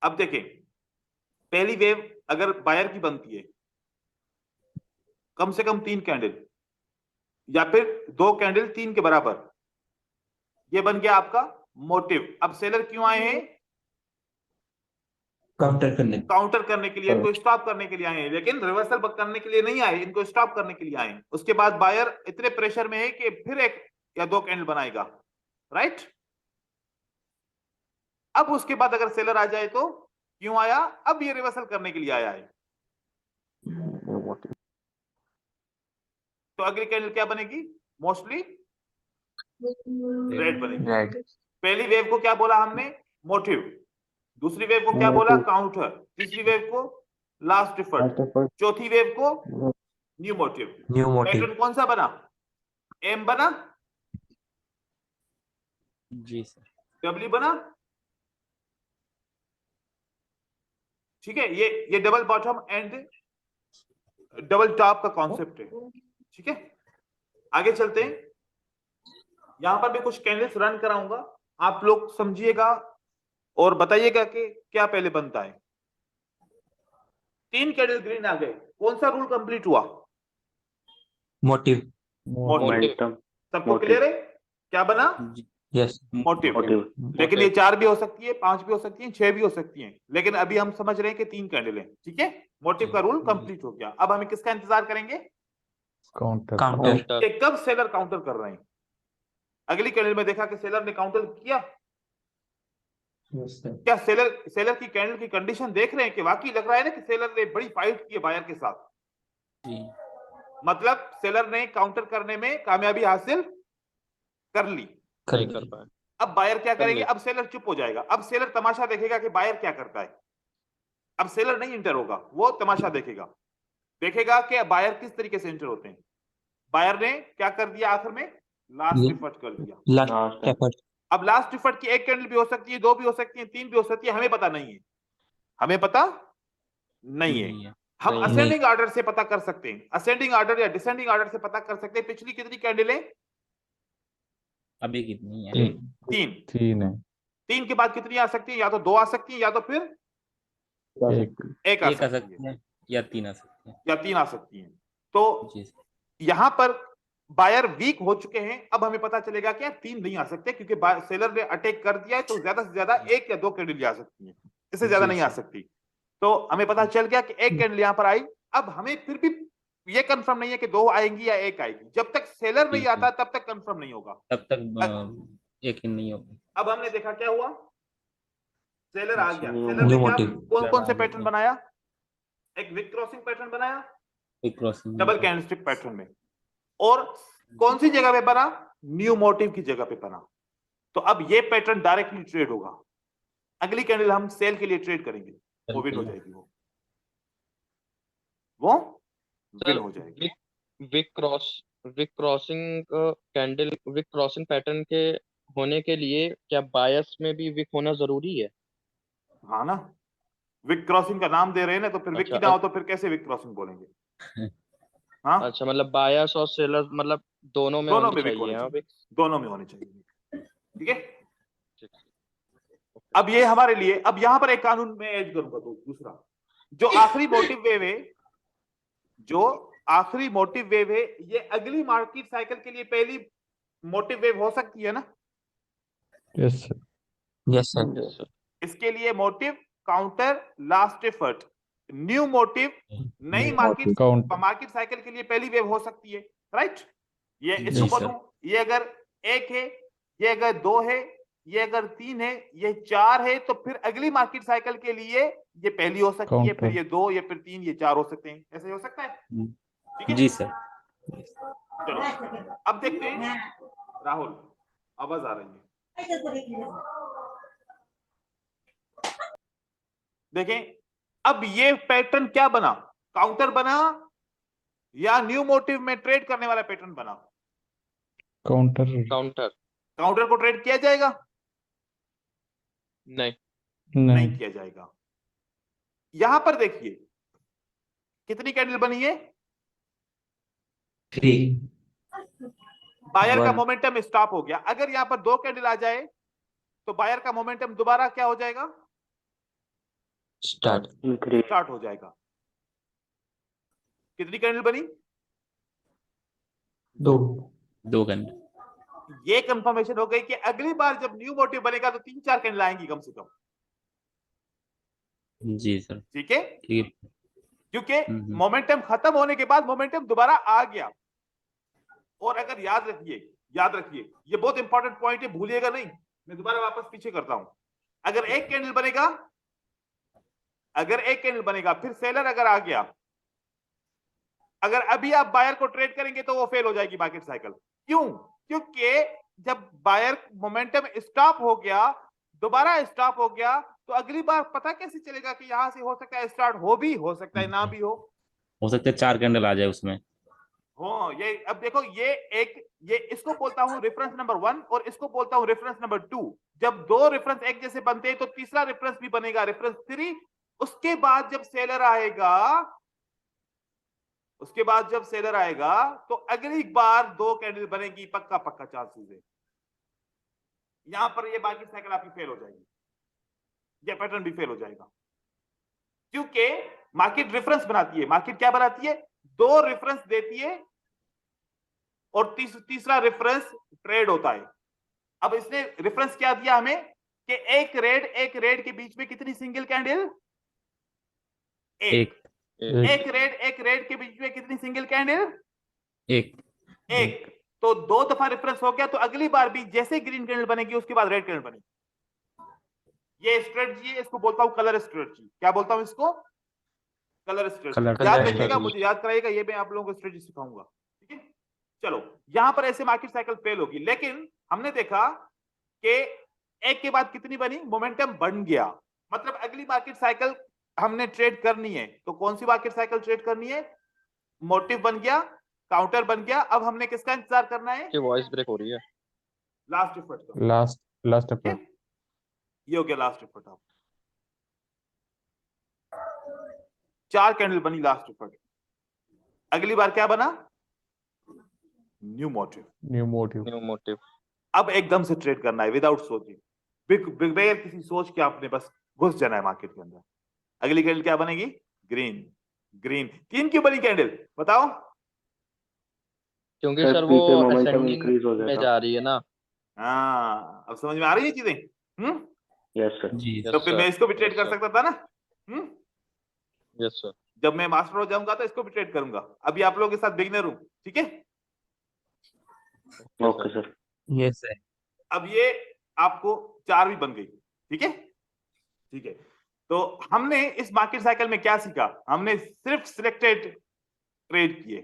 अब देखें, पहली वेव अगर बायर की बनती है, कम से कम 3 कैंडल या फिर 2 कैंडल 3 के बराबर, ये बन गया आपका मोटिव। अब सेलर क्यों आए हैं? काउंटर करने के लिए, इनको स्टॉप करने के लिए आए हैं, लेकिन रिवर्सल करने के लिए नहीं आए, इनको स्टॉप करने के लिए आए हैं। उसके बाद बायर इतने प्रेशर में है कि फिर 1 या 2 कैंडल बनाएगा, राइट। अब उसके बाद अगर सेलर आ जाए तो क्यों आया? अब ये रिवर्सल करने के लिए आया है। तो अगली कैंडल क्या बनेगी? मोस्टली रेड बनेगी। पहली वेव को क्या बोला हमने? मोटिव। दूसरी वेव को क्या बोला? काउंटर। तीसरी वेव को लास्ट एफर्ट। चौथी वेव को न्यू मोटिव। पैटर्न कौन सा बना? एम बना, जी सर। डब्ल्यू बना, ठीक है। ये double bottom and double top का कॉन्सेप्ट है, ठीक है। आगे चलते हैं। यहां पर भी कुछ कैंडल्स रन कराऊंगा, आप लोग समझिएगा और बताइएगा कि क्या पहले बनता है। 3 कैंडल ग्रीन आ गए, कौन सा रूल कंप्लीट हुआ? मोटिव। मोमेंटम। सबको क्लियर है? क्या बना? यस। मोटिव। लेकिन ये 4 भी हो सकती है, 5 भी हो सकती है, 6 भी हो सकती है, लेकिन अभी हम समझ रहे हैं कि 3 कैंडल है, ठीक है। मोटिव का रूल कंप्लीट हो गया। अब हमें किसका इंतजार करेंगे? काउंटर। कब सेलर काउंटर कर रहे हैं। अगली कैंडल में देखा कि सेलर ने काउंटर किया। क्या सेलर की कैंडल की कंडीशन देख रहे हैं कि वाकई लग रहा है ना कि सेलर ने बड़ी फाइट की है बायर के साथ। मतलब सेलर ने काउंटर करने में कामयाबी हासिल कर ली। नहीं कर पाए। अब बायर क्या करेंगे? ले। अब सेलर चुप हो जाएगा। अब सेलर तमाशा देखेगा कि बायर क्या करता है। अब सेलर नहीं इंटर होगा, वो तमाशा देखेगा कि बायर किस तरीके से इंटर होते हैं। बायर ने क्या कर दिया? आखिर में लास्ट एफर्ट कर दिया। Last effort. अब लास्ट एफर्ट की 1 कैंडल भी हो सकती है, 2 भी हो सकती है, 3 भी हो सकती है, हमें पता नहीं है। हमें पता नहीं है। हम असेंडिंग ऑर्डर से पता कर सकते हैं, असेंडिंग ऑर्डर या डिसेंडिंग ऑर्डर से पता कर सकते हैं। पिछली कितनी कैंडल है? अभी कितनी है? तीन तीन। तीन है। तीन के बाद कितनी आ सकती है? या तो दो आ सकती है या तो फिर एक एक आ एक आ सकती सकती है है या तीन आ सकती है। या तीन आ सकती है। तो जी सर। यहां पर बायर वीक हो चुके हैं। अब हमें पता चलेगा कि यार तीन नहीं आ सकते क्योंकि सेलर ने अटैक कर दिया है, तो ज्यादा से ज्यादा एक या दो कैंडल आ सकती है, इससे ज्यादा जी नहीं आ सर। सकती। तो हमें पता चल गया कि एक कैंडल यहां पर आई। अब हमें फिर भी ये कंफर्म नहीं है कि दो आएंगी या एक आएगी। जब तक सेलर नहीं जी, आता तब तक कंफर्म नहीं होगा। तब तक यकीन नहीं होगा। अब हमने देखा क्या हुआ, सेलर आ गया। न्यू सेलर ने न्यू क्या मोटिव कौन कौन से आ गया। पैटर्न बनाया? एक विक क्रॉसिंग पैटर्न बनाया एक क्रॉसिंग डबल कैंडलस्टिक पैटर्न में, और कौन सी जगह पे बना? न्यू मोटिव की जगह पे बना। तो अब ये पैटर्न डायरेक्टली ट्रेड होगा। अगली कैंडल हम सेल के लिए ट्रेड करेंगे, वो विन हो जाएगी। वो विन हो जाएगी। Wick crossing candle, wick crossing pattern के होने के लिए क्या बायस में भी विक होना जरूरी है? हाँ ना, विक क्रॉसिंग का नाम दे रहे हैं ना, तो फिर विक अच्छा की ना हो तो फिर कैसे विक क्रॉसिंग बोलेंगे? हाँ, अच्छा, मतलब बायस और सेलर मतलब दोनों में दोनों होनी में विक चाहिए। होने हाँ चाहिए, विक। दोनों में होने चाहिए। ठीक है। ठीक। अब ये हमारे लिए, अब यहां पर एक कानून में ऐड करूंगा तो दूसरा, जो आखिरी मोटिव वेव है, जो आखिरी मोटिव वेव है, ये अगली मार्केट साइकिल के लिए पहली मोटिव वेव हो सकती है ना? Yes sir. Yes sir. Yes sir. इसके लिए motive counter last effort, new motive नई मार्केट काउंट साइकिल के लिए पहली वेव हो सकती है। राइट, ये इसको जी सर। बोलूं, ये अगर एक है, ये अगर दो है, ये अगर तीन है, ये चार है, तो फिर अगली मार्केट साइकिल के लिए ये पहली हो सकती है, फिर काउंटर ये दो, ये फिर तीन, ये चार हो सकते हैं। ऐसे हो सकता है। ठीक है, जी सर। चलो अब देखते हैं। राहुल, आवाज आ रही है? देखें, अब ये पैटर्न क्या बना? काउंटर बना या न्यू मोटिव में ट्रेड करने वाला पैटर्न बना? Counter counter. काउंटर को ट्रेड किया जाएगा? नहीं। नहीं किया जाएगा। यहां पर देखिए कितनी कैंडल बनी है? 3 बायर का 1 मोमेंटम स्टॉप हो गया। अगर यहां पर दो कैंडल आ जाए तो बायर का मोमेंटम दोबारा क्या हो जाएगा? Start increase. स्टार्ट हो जाएगा। कितनी कैंडल बनी? 2 दो घंटे। ये कंफर्मेशन हो गई कि अगली बार जब न्यू मोटिव बनेगा तो तीन चार कैंडल आएंगी कम से कम। जी सर। ठीक है, ठीक है। क्योंकि मोमेंटम खत्म होने के बाद मोमेंटम दोबारा आ गया। और अगर याद रखिए ये बहुत इंपॉर्टेंट पॉइंट है, भूलिएगा नहीं। मैं दोबारा वापस पीछे करता हूं। अगर एक कैंडल बनेगा, फिर सेलर अगर आ गया, अगर अभी आप बायर को ट्रेड करेंगे तो वो फेल हो जाएगी मार्केट साइकिल। क्यों? क्योंकि जब बायर मोमेंटम स्टॉप हो गया, दोबारा स्टॉप हो गया, तो अगली बार पता कैसे चलेगा कि यहां से हो सकता है स्टार्ट हो सकता है ना भी हो सकता है चार कैंडल आ जाए उसमें। हाँ, ये अब देखो, ये इसको बोलता हूं रेफरेंस नंबर 1 और इसको बोलता हूं रेफरेंस नंबर 2। जब दो रेफरेंस एक जैसे बनते हैं तो तीसरा रेफरेंस भी बनेगा, रेफरेंस 3। उसके बाद जब सेलर आएगा तो अगली बार दो कैंडल बनेगी, पक्का चांसेस है। यहां पर ये बाकी साइकिल आपकी फेल हो जाएगी, ये पैटर्न भी फेल हो जाएगा। क्योंकि मार्केट रेफरेंस बनाती है। मार्केट क्या बनाती है? दो रेफरेंस देती है और तीसरा रेफरेंस ट्रेड होता है। अब इसने रेफरेंस क्या दिया हमें कि एक रेड के बीच में कितनी सिंगल कैंडल? एक रेड के बीच में कितनी सिंगल कैंडल? एक। तो दो दफा रेफरेंस हो गया, तो अगली बार भी जैसे ग्रीन कैंडल बनेगी उसके बाद रेड कैंडल बनेगी। ये स्ट्रेटजी है, इसको बोलता हूं कलर स्ट्रेटजी। क्या बोलता हूं इसको? Colour strategy. याद रखिएगा, मुझे याद कराइएगा, ये मैं आप लोगों को स्ट्रेटजी सिखाऊंगा। ठीक है, चलो यहां पर ऐसे मार्केट साइकिल फेल होगी, लेकिन हमने देखा कि एक के बाद कितनी बनी? मोमेंटम बन गया। मतलब अगली मार्केट साइकिल हमने ट्रेड करनी है, तो कौन सी मार्केट साइकिल ट्रेड करनी है? मोटिव बन गया, काउंटर बन गया। अब हमने किसका इंतजार करना है? कि वॉइस ब्रेक हो रही है। लास्ट एफर्ट का। Last effort. ये हो गया लास्ट एफर्ट। आप चार कैंडल बनी लास्ट एफर्ट। अगली बार क्या बना? New motive. New motive. अब एकदम से ट्रेड करना है विदाउट सोचिंग, बगैर किसी सोच के आपने बस घुस जाना है मार्केट के अंदर। अगली कैंडल क्या बनेगी? ग्रीन। ग्रीन 3 क्यों बनी कैंडल बताओ? क्योंकि सर सर वो पीछे मोमेंटम असेंडिंग इंक्रीज हो में गया था। जा रही है ना। हाँ अब समझ में आ रही है चीजें? Yes sir. जी तो फिर मैं इसको भी ट्रेड कर सकता था ना। Yes sir. जब मैं मास्टर हो जाऊंगा तो इसको भी ट्रेड करूंगा। अभी आप लोगों के साथ बिगिनर हूं, ठीक है? Okay sir. Yes sir. अब ये आपको 4 भी बन गई, ठीक है? ठीक है, तो हमने इस मार्केट साइकिल में क्या सीखा? हमने सिर्फ सिलेक्टेड ट्रेड किए,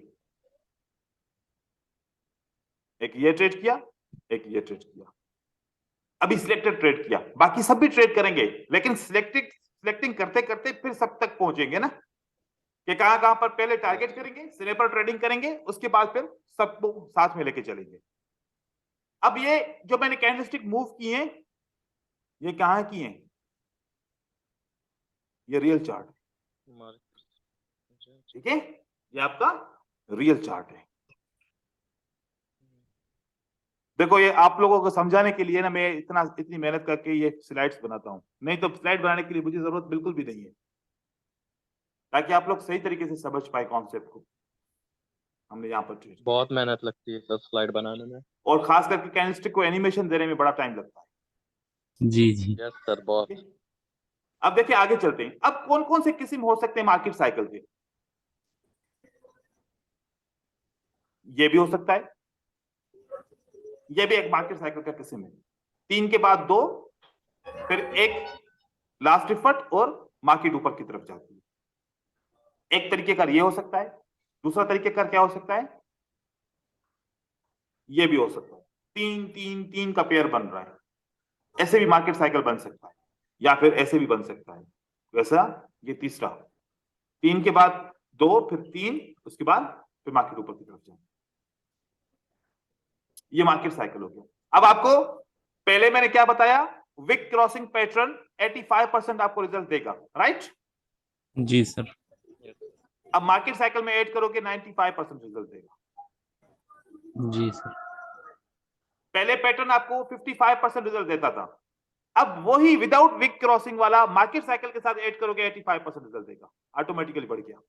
एक ये ट्रेड किया, एक ये ट्रेड किया। अभी सिलेक्टेड ट्रेड किया, बाकी सब भी ट्रेड करेंगे, लेकिन सिलेक्टिंग करते करते फिर सब तक पहुंचेंगे ना, कि कहां कहां पर पहले टारगेट करेंगे, स्नैपर ट्रेडिंग करेंगे, उसके बाद फिर सबको साथ में लेके चलेंगे। अब ये जो मैंने कैंडलस्टिक मूव किए हैं, ये कहां किए हैं? ये रियल चार्ट, ठीक है? ये आपका रियल चार्ट है। देखो ये आप लोगों को समझाने के लिए ना मैं इतनी मेहनत करके ये स्लाइड्स बनाता हूं, नहीं तो स्लाइड बनाने के लिए मुझे जरूरत बिल्कुल भी नहीं है, ताकि आप लोग सही तरीके से समझ पाए कॉन्सेप्ट को। हमने यहाँ पर ट्रेड, बहुत मेहनत लगती है सर स्लाइड बनाने में, और खास करके कैंडलस्टिक को एनिमेशन देने में बड़ा टाइम लगता है। जी जी। यस सर बहुत। ठीक है? अब देखिए आगे चलते हैं। अब कौन कौन से किस्म हो सकते हैं मार्केट साइकिल के? ये भी हो सकता है, ये भी एक मार्केट साइकिल का किस्म है। 3 के बाद 2, फिर एक लास्ट इफर्ट और मार्केट ऊपर की तरफ जाती है। एक तरीके का ये हो सकता है, दूसरा तरीके का क्या हो सकता है? ये भी हो सकता है। 3 3 3 का पेयर बन रहा है, ऐसे भी मार्केट साइकिल बन सकता है, या फिर ऐसे भी बन सकता है। वैसा ये तीसरा, 3 के बाद 2, फिर 3, उसके बाद फिर मार्केट ऊपर की तरफ जाए, ये मार्केट साइकिल हो गया। अब आपको पहले मैंने क्या बताया? विक क्रॉसिंग पैटर्न 85% आपको रिजल्ट देगा, राइट? जी सर। अब मार्केट साइकिल में ऐड करोगे 95% रिजल्ट देगा। जी सर। पहले पैटर्न आपको 55% रिजल्ट देता था, अब वही विदाउट विक क्रॉसिंग वाला मार्केट साइकिल के साथ ऐड करोगे 85% रिजल्ट देगा, ऑटोमेटिकली बढ़ गया।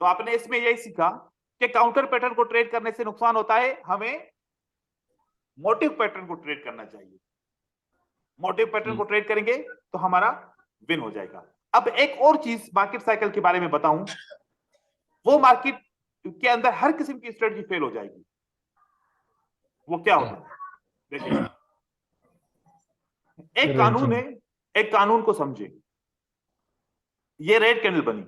तो आपने इसमें यही सीखा कि काउंटर पैटर्न को ट्रेड करने से नुकसान होता है, हमें मोटिव पैटर्न को ट्रेड करना चाहिए। मोटिव पैटर्न को ट्रेड करेंगे तो हमारा विन हो जाएगा। अब एक और चीज मार्केट साइकिल के बारे में बताऊं, वो मार्केट के अंदर हर किस्म की स्ट्रेटजी फेल हो जाएगी। वो क्या होगा? देखिए एक कानून है, एक कानून को समझे। ये रेड कैंडल बनी,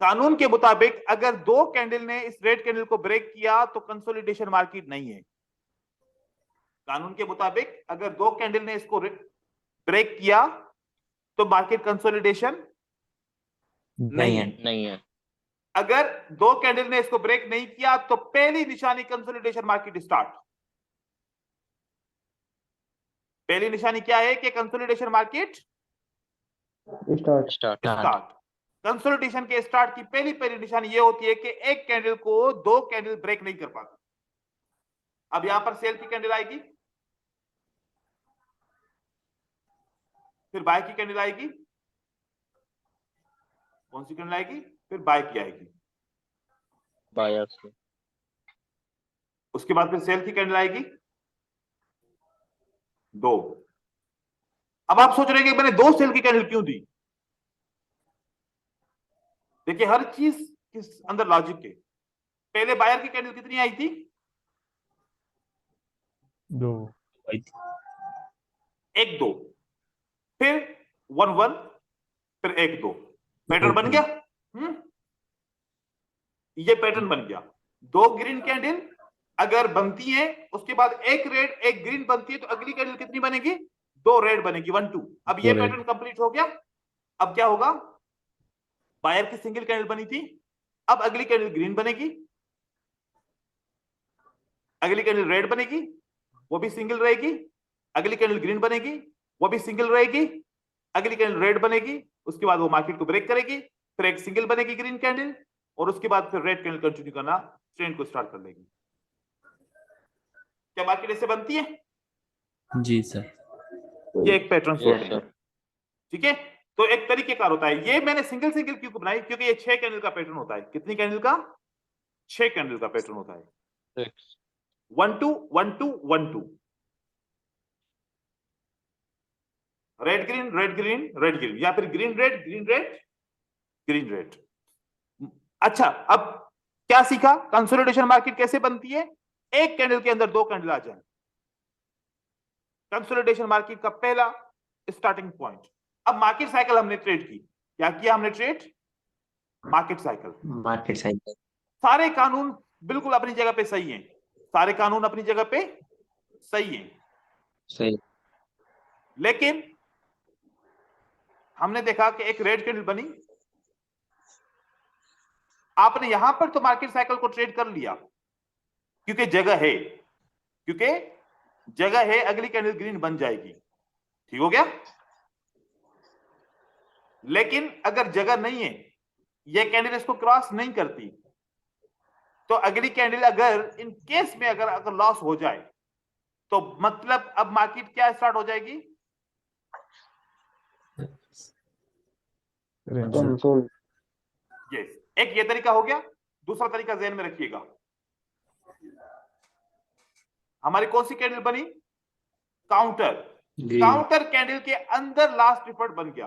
कानून के मुताबिक अगर 2 कैंडल ने इस रेड कैंडल को ब्रेक किया तो कंसोलिडेशन मार्केट नहीं है। कानून के मुताबिक अगर 2 कैंडल ने इसको ब्रेक किया तो मार्केट कंसोलिडेशन नहीं है। नहीं है। अगर 2 कैंडल ने इसको ब्रेक नहीं किया तो पहली निशानी कंसोलिडेशन मार्केट स्टार्ट। पहली निशानी क्या है कि कंसोलिडेशन मार्केट स्टार्ट। कंसोलिडेशन के स्टार्ट की पहली निशानी ये होती है कि एक कैंडल को 2 कैंडल ब्रेक नहीं कर पाती। अब यहां पर सेल की कैंडल आएगी, फिर बाय की कैंडल आएगी, कौन सी कैंडल आएगी? फिर बाय की आएगी, बायर्स की। उसके बाद फिर सेल की कैंडल आएगी 2। अब आप सोच रहे हैं कि मैंने 2 सेल की कैंडल क्यों दी? देखिए हर चीज के अंदर लॉजिक है। पहले बायर की कैंडल कितनी आई थी? 2 1 2, फिर 1 1, फिर 1 2। पैटर्न बन गया। ये पैटर्न बन गया। 2 ग्रीन कैंडल अगर बनती है, उसके बाद एक रेड एक ग्रीन बनती है, तो अगली कैंडल कितनी बनेगी? 2 रेड बनेगी, 1 2। अब ये पैटर्न कंप्लीट हो गया। अब क्या होगा? बायर की सिंगल कैंडल बनी थी, अब अगली कैंडल ग्रीन बनेगी, अगली कैंडल रेड बनेगी, वो भी सिंगल रहेगी, अगली कैंडल ग्रीन बनेगी, वो भी सिंगल रहेगी, अगली कैंडल रेड बनेगी, उसके बाद वो मार्केट को ब्रेक करेगी, फिर एक सिंगल बनेगी ग्रीन कैंडल, और उसके बाद फिर रेड कैंडल कंटिन्यू करना, ट्रेंड को स्टार्ट कर लेगी। क्या मार्केट ऐसे बनती है? जी सर। ये एक पैटर्न यस होते हैं, सर। ठीक है। तो एक तरीके कार होता है, ये मैंने सिंगल सिंगल क्यों बनाई, क्योंकि ये 6 कैंडल का पैटर्न होता है। कितनी कैंडल का? 6 कैंडल का पैटर्न होता है। 6 1 2 1 2 1 2, red green red green red green, या फिर green red green red green red. अच्छा, अब क्या सीखा? कंसोलिडेशन मार्केट कैसे बनती है? एक कैंडल के अंदर 2 कैंडल आ जाए, कंसोलिडेशन मार्केट का पहला स्टार्टिंग पॉइंट। अब मार्केट साइकिल हमने ट्रेड की, क्या किया हमने trade? Market cycle. Market cycle. सारे कानून बिल्कुल अपनी जगह पे सही हैं, सारे कानून अपनी जगह पे सही हैं, सही। लेकिन हमने देखा कि एक रेड कैंडल बनी, आपने यहां पर तो मार्केट साइकिल को ट्रेड कर लिया क्योंकि जगह है, क्योंकि जगह है, अगली कैंडल ग्रीन बन जाएगी, ठीक हो गया। लेकिन अगर जगह नहीं है, यह कैंडल इसको क्रॉस नहीं करती, तो अगली कैंडल अगर इन केस में अगर लॉस हो जाए, तो मतलब अब मार्केट क्या स्टार्ट हो जाएगी? रेंज। यस, एक ये तरीका हो गया। दूसरा तरीका ध्यान में रखिएगा, हमारी कौन सी कैंडल बनी? काउंटर। काउंटर कैंडल के अंदर लास्ट रिपोर्ट बन गया,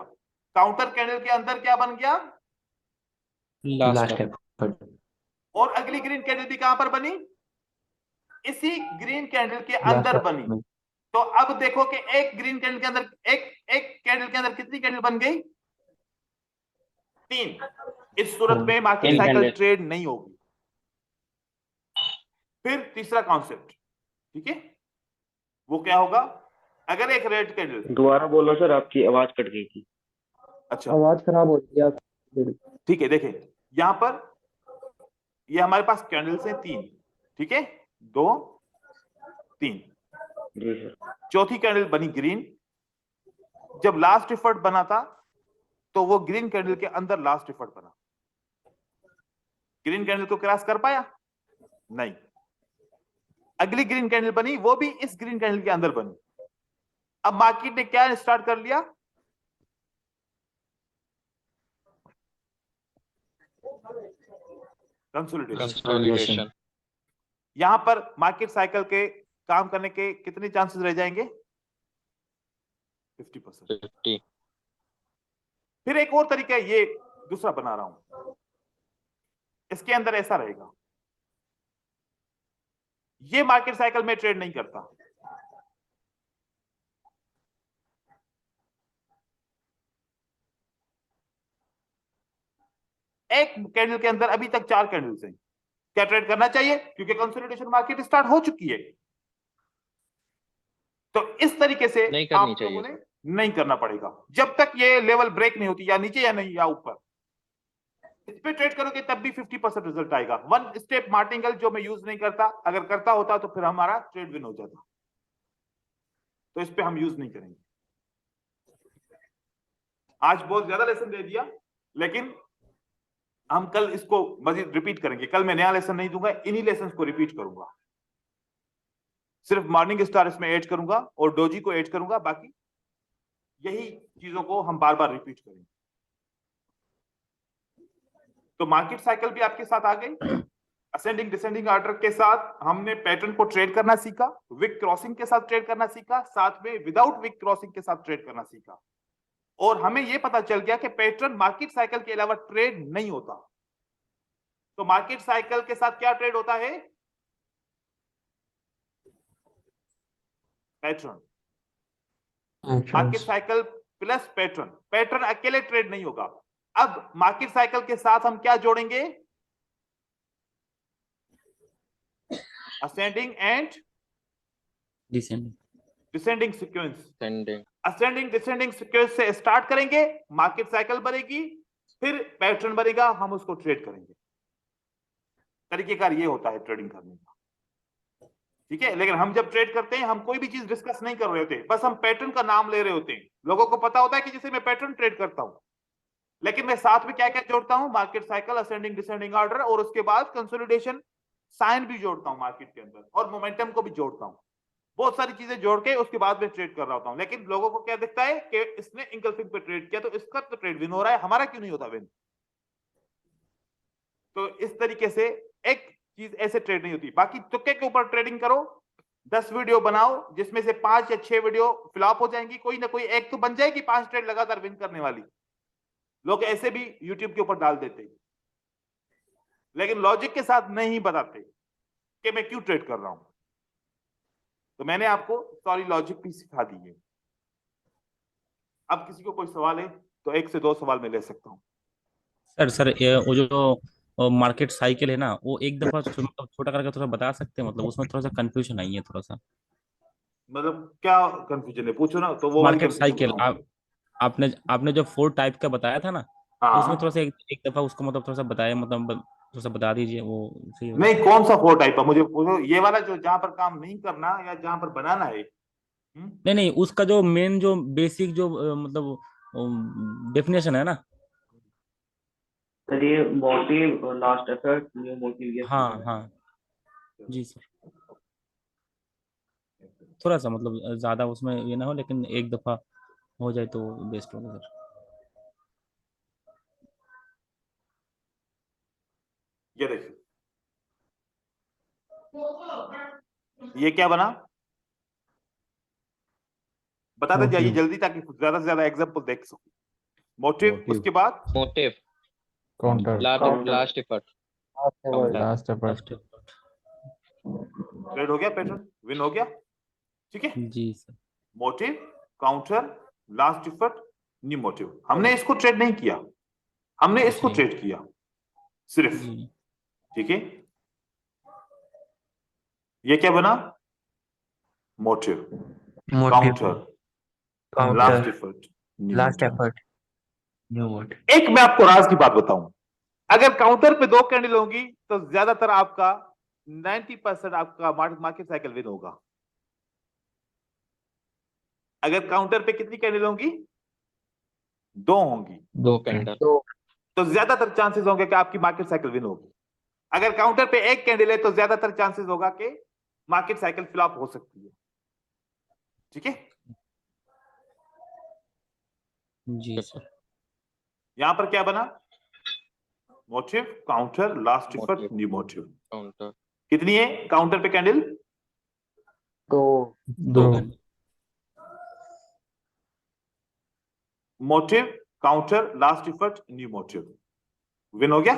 काउंटर कैंडल के अंदर क्या बन गया? Last effort. और अगली ग्रीन कैंडल भी कहां पर बनी? इसी ग्रीन कैंडल के अंदर बनी। तो अब देखो कि एक ग्रीन कैंडल के अंदर एक कैंडल के अंदर कितनी कैंडल बन गई? 3। इस सूरत में मार्केट 3 साइकिल कैंडल। ट्रेड नहीं होगी। फिर तीसरा कॉन्सेप्ट, ठीक है, वो क्या होगा? अगर एक रेड कैंडल, दोबारा बोलो सर, आपकी आवाज कट गई थी। अच्छा आवाज खराब हो रही है आपकी। ठीक है, देखें यहां पर ये हमारे पास कैंडल्स हैं 3, ठीक है, 2 3, जी सर। चौथी कैंडल बनी ग्रीन। जब लास्ट एफर्ट बना था तो वो ग्रीन कैंडल के अंदर लास्ट एफर्ट बना, ग्रीन कैंडल को क्रॉस कर पाया? नहीं। अगली ग्रीन कैंडल बनी, वो भी इस ग्रीन कैंडल के अंदर बनी। अब मार्केट ने क्या स्टार्ट कर लिया? कंसोलिडेशन। यहां पर मार्केट साइकिल के काम करने के कितने चांसेस रह जाएंगे? 50%। 50। फिर एक और तरीका है, ये दूसरा बना रहा हूं, इसके अंदर ऐसा रहेगा, ये मार्केट साइकिल में ट्रेड नहीं करता, एक कैंडल के अंदर अभी तक 4 कैंडल्स हैं, क्या ट्रेड करना चाहिए? क्योंकि कंसोलिडेशन मार्केट स्टार्ट हो चुकी है। तो इस तरीके से नहीं करनी आप चाहिए लोगों ने नहीं करना पड़ेगा, जब तक ये लेवल ब्रेक नहीं होती, या नीचे या नहीं या ऊपर, इस पे ट्रेड करोगे तब भी 50% रिजल्ट आएगा। 1 स्टेप मार्टिंगल जो मैं यूज नहीं करता, अगर करता होता तो फिर हमारा ट्रेड विन हो जाता, तो इस पे हम यूज नहीं करेंगे। आज बहुत ज्यादा लेसन दे दिया, लेकिन हम कल इसको मजीद रिपीट करेंगे। कल मैं नया लेसन नहीं दूंगा, इन्हीं लेसन को रिपीट करूंगा, सिर्फ मॉर्निंग स्टार इसमें ऐड करूंगा और डोजी को ऐड करूंगा, बाकी यही चीजों को हम बार बार रिपीट करेंगे। तो मार्केट साइकिल भी आपके साथ आ गई। असेंडिंग डिसेंडिंग ऑर्डर के साथ हमने पैटर्न को ट्रेड करना सीखा, विक क्रॉसिंग के साथ ट्रेड करना सीखा, साथ में विदाउट विक क्रॉसिंग के साथ ट्रेड करना सीखा, और हमें यह पता चल गया कि पैटर्न मार्केट साइकिल के अलावा ट्रेड नहीं होता। तो मार्केट साइकिल के साथ क्या ट्रेड होता है? Pattern. Market cycle plus pattern, pattern अकेले ट्रेड नहीं होगा। अब मार्केट साइकिल के साथ हम क्या जोड़ेंगे? Ascending and descending. Descending sequence. Sending. Ascending descending sequence से स्टार्ट करेंगे, मार्केट साइकिल बनेगी, फिर पैटर्न बनेगा, हम उसको ट्रेड करेंगे। तरीकेकार ये होता है ट्रेडिंग करने का, ठीक है। लेकिन हम जब ट्रेड करते हैं, हम कोई भी चीज डिस्कस नहीं कर रहे होते, बस हम पैटर्न का नाम ले रहे होते हैं। लोगों को पता होता है कि जैसे मैं पैटर्न ट्रेड करता हूं, लेकिन मैं साथ में क्या क्या जोड़ता हूं, market cycle, ascending descending order, और उसके बाद कंसोलिडेशन साइन भी जोड़ता हूं मार्केट के अंदर, और मोमेंटम को भी जोड़ता हूं। बहुत सारी चीजें जोड़ के उसके बाद में ट्रेड कर रहा होता हूं। लेकिन लोगों को क्या दिखता है कि इसने इंगल्फिंग पे ट्रेड किया तो इसका तो ट्रेड विन हो रहा है, हमारा क्यों नहीं होता विन? तो इस तरीके से एक चीज ऐसे ट्रेड नहीं होती। बाकी तुक्के के ऊपर ट्रेडिंग करो, 10 वीडियो बनाओ जिसमें से 5 या 6 वीडियो फ्लॉप हो जाएंगी, कोई ना कोई एक तो बन जाएगी 5 ट्रेड लगातार विन करने वाली। लोग ऐसे भी यूट्यूब के ऊपर डाल देते हैं, लेकिन लॉजिक के साथ नहीं बताते कि मैं क्यों ट्रेड कर रहा हूं। तो मैंने आपको सारी लॉजिक भी सिखा दी है। अब किसी को कोई सवाल है तो 1 से 2 सवाल मैं ले सकता हूं। सर ये वो जो मार्केट साइकिल है ना, वो एक दफा मतलब छोटा करके थोड़ा बता सकते हैं? मतलब उसमें थोड़ा सा कंफ्यूजन आई है थोड़ा सा। मतलब क्या कंफ्यूजन है, पूछो ना, तो वो वाली मार्केट कंफ्यूजन साइकिल बताऊं। आपने आपने जो 4 टाइप का बताया था ना, तो उसमें थोड़ा हाँ, सा एक दफा उसको मतलब थोड़ा सा बताया, मतलब थोड़ा सा बता दीजिए, वो सही होगा। नहीं, कौन सा 4 टाइप है मुझे पूछो, ये वाला जो जहां पर काम नहीं करना या जहां पर बनाना है? नहीं नहीं, उसका जो मेन जो बेसिक जो मतलब डेफिनेशन है ना। सर ये motive, last effort, new motive, ये हाँ पूछ रहे हैं। हाँ जी सर। थोड़ा सा मतलब ज्यादा उसमें ये ना हो, लेकिन एक दफा हो जाए तो बेस्ट होगा सर। ये देखिए, ये क्या बना, बताते जाइए मोटिव जल्दी ताकि ज्यादा से ज्यादा एग्जांपल देख सको। मोटिव, उसके बाद motive, counter last effort, last effort first trade हो गया, पैटर्न विन हो गया। ठीक है, जी sir. Motive, counter, last effort, new motive. हमने इसको ट्रेड नहीं किया, हमने इसको जी ट्रेड किया सिर्फ। जी ठीक है, ये क्या बना, motive, motive, counter, last counter, effort, new last motive. Effort, new motive. एक मैं आपको राज की बात बताऊं, अगर काउंटर पे 2 कैंडल होंगी तो ज्यादातर आपका 90% आपका मार्केट साइकिल विन होगा। अगर काउंटर पे कितनी कैंडल होंगी, 2 होंगी, 2 कैंडल, तो ज्यादातर चांसेस होंगे कि आपकी मार्केट साइकिल विन होगी। अगर काउंटर पे 1 कैंडल है तो ज्यादातर चांसेस होगा कि मार्केट साइकिल फ्लॉप हो सकती है। ठीक है, जी सर। यहां पर क्या बना, motive, counter, last effort, motive, new motive. Counter, कितनी है काउंटर पे candle, 2 motive, counter, last effort, new motive. Win हो गया।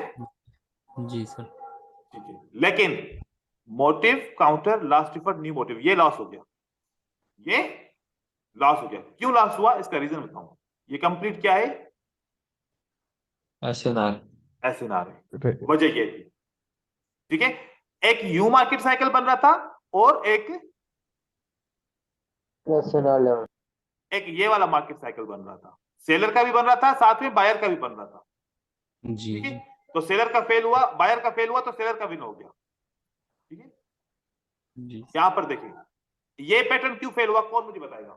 जी सर। ठीक है, लेकिन motive, counter, last effort, new motive, ये लॉस हो गया, ये लॉस हो गया। क्यों लॉस हुआ, इसका रीजन बताऊं। ये कंप्लीट क्या है, एसएनआर। एसएनआर है, वजह ये थी। ठीक है, एक यू मार्केट साइकिल बन रहा था और एक ये वाला मार्केट साइकिल बन रहा था। सेलर का भी बन रहा था, साथ में बायर का भी बन रहा था। जी ठीक है, तो सेलर का फेल हुआ, बायर का फेल हुआ, तो सेलर का विन हो गया। ठीक है, जी यहां पर देखिए, ये पैटर्न क्यों फेल हुआ, कौन मुझे बताएगा।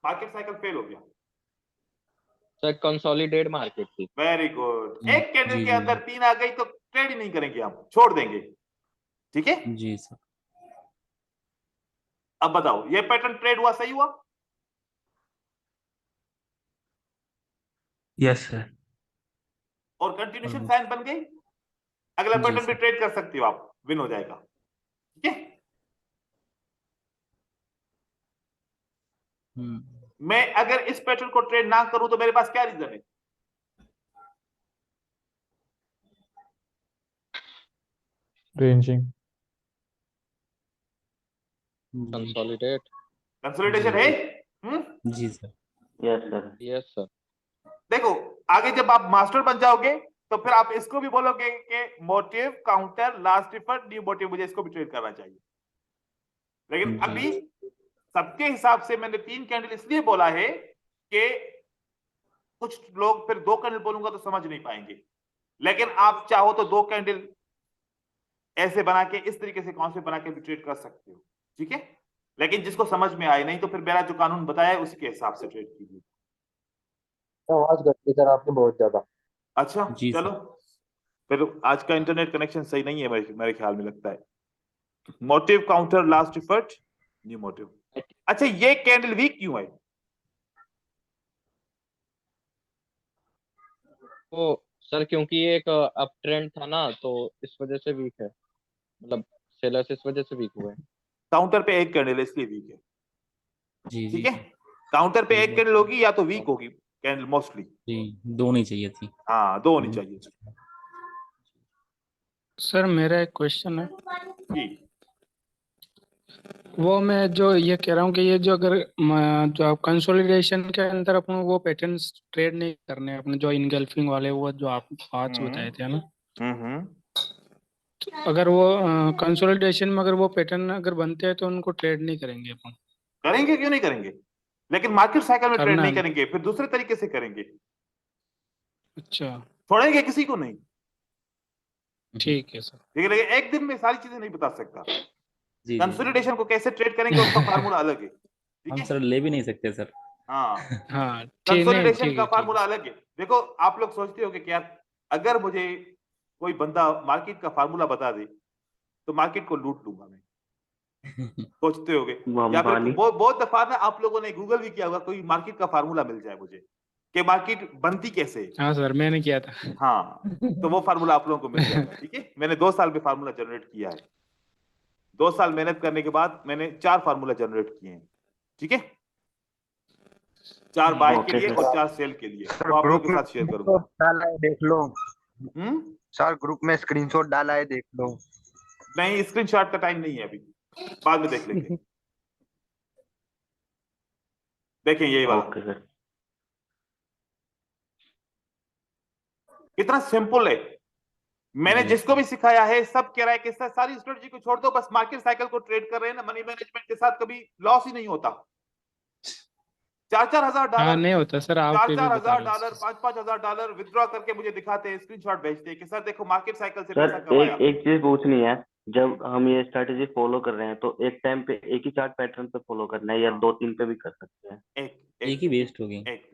मार्केट साइकिल फेल हो गया। सर कंसोलिडेट मार्केट थी। वेरी गुड, जी एक कैंडल जी के जी अंदर 3 आ गई तो ट्रेड ही नहीं करेंगे, हम छोड़ देंगे। ठीक है, जी सर। अब बताओ ये पैटर्न ट्रेड हुआ, सही हुआ? Yes sir. और कंटिन्यूशन ऑलमोस्ट। साइन बन गई, अगला जी पैटर्न भी सर। ट्रेड कर सकती हो आप, विन हो जाएगा। ठीक है, मैं अगर इस पैटर्न को ट्रेड ना करूं तो मेरे पास क्या रीजन है, रेंजिंग कंसोलिडेट, कंसोलिडेशन जी है। जी sir. Yes sir. Yes sir. देखो, आगे जब आप मास्टर बन जाओगे तो फिर आप इसको भी बोलोगे कि motive, counter, last effort, new motive, मुझे इसको भी ट्रेड करना चाहिए। लेकिन जी अभी सबके हिसाब से मैंने 3 कैंडल इसलिए बोला है कि कुछ लोग फिर 2 कैंडल बोलूंगा तो समझ नहीं पाएंगे। लेकिन आप चाहो तो 2 कैंडल ऐसे बना के, इस तरीके से कॉन्सेप्ट बना के भी ट्रेड कर सकते हो। ठीक है, लेकिन जिसको समझ में आए, नहीं तो फिर मेरा जो कानून बताया है उसी के हिसाब से ट्रेड कीजिए। आवाज कट रही सर आपकी बहुत ज्यादा। अच्छा जी चलो, सर। फिर आज का इंटरनेट कनेक्शन सही नहीं है मेरे ख्याल में लगता है। Motive counter last effort new motive. अच्छा ये कैंडल वीक क्यों है? तो सर क्योंकि ये एक अप ट्रेंड था ना, तो इस वजह से वीक है, मतलब सेलर्स इस वजह से वीक हुए हैं। काउंटर पे एक कैंडल है इसलिए वीक है, जी ठीक जी है। काउंटर पे जी एक कैंडल होगी या तो वीक होगी कैंडल मोस्टली। जी, दो नहीं चाहिए थी। हाँ दो होनी चाहिए सर मेरा एक क्वेश्चन है, जी। वो मैं जो ये कह रहा हूँ कि ये जो अगर जो आप कंसोलिडेशन के अंदर अपन वो पैटर्न्स ट्रेड नहीं करने अपने जो इनगल्फिंग वाले वो जो आप आज बताए थे ना, हम्म। तो अगर वो कंसोलिडेशन में अगर वो पैटर्न अगर बनते हैं तो उनको ट्रेड नहीं करेंगे अपन। करेंगे क्यों नहीं करेंगे, लेकिन मार्केट साइकिल में ट्रेड करना नहीं है। करेंगे, फिर दूसरे तरीके से करेंगे, अच्छा छोड़ेंगे किसी को नहीं। ठीक है सर। लेकिन एक दिन में सारी चीजें नहीं बता सकता। जी जी। कंसोलिडेशन को कैसे ट्रेड करेंगे उसका फार्मूला अलग है, ठीक हम है। सर ले भी नहीं सकते सर। हाँ हाँ ठीक, नहीं कंसोलिडेशन ठीक का है ठीक फार्मूला है। अलग है। देखो आप लोग सोचते हो कि यार अगर मुझे कोई बंदा मार्केट का फार्मूला बता दे तो मार्केट को लूट लूंगा मैं, सोचते होगे। या फिर अंबानी। बहुत दफा ना आप लोगों ने गूगल भी किया होगा, कोई मार्केट का फार्मूला मिल जाए मुझे कि मार्केट बनती कैसे है। हाँ सर मैंने किया था। हाँ तो वो फार्मूला आप लोगों को मिल जाएगा, ठीक है। मैंने 2 साल में फार्मूला जनरेट किया है, 2 साल मेहनत करने के बाद मैंने 4 फार्मूला जनरेट किए हैं, ठीक है। 4 बाय के ओके लिए सर। और 4 सेल के लिए, सर वो आप लोगों ग्रुप के में साथ शेयर तो करूंगा। डाला है देख लो। हम्म। सर ग्रुप में स्क्रीनशॉट डाला है देख लो। नहीं स्क्रीनशॉट का टाइम नहीं है अभी, बाद में देख लेंगे। देखें यही वाला ओके सर। कितना सिंपल है। मैंने जी। जिसको भी सिखाया है सब कह रहा है कि सर सारी स्ट्रेटजी को छोड़ दो, बस मार्केट साइकिल को ट्रेड कर रहे हैं ना, मनी मैनेजमेंट के साथ कभी लॉस ही नहीं होता। 4-4 हजार हाँ डॉलर नहीं होता सर, आप चार भी चार बता हजार रहे हो। डॉलर 5-5 हजार डॉलर विथड्रॉ करके मुझे दिखाते हैं, स्क्रीनशॉट भेजते हैं कि सर देखो मार्केट साइकिल से पैसा सर कमाया। एक एक चीज पूछनी है, जब हम ये स्ट्रेटेजी फॉलो कर रहे हैं तो एक टाइम पे एक ही चार्ट पैटर्न पे फॉलो करना है या 2-3 पे भी कर सकते हैं? एक एक ही वेस्ट हो गई। एक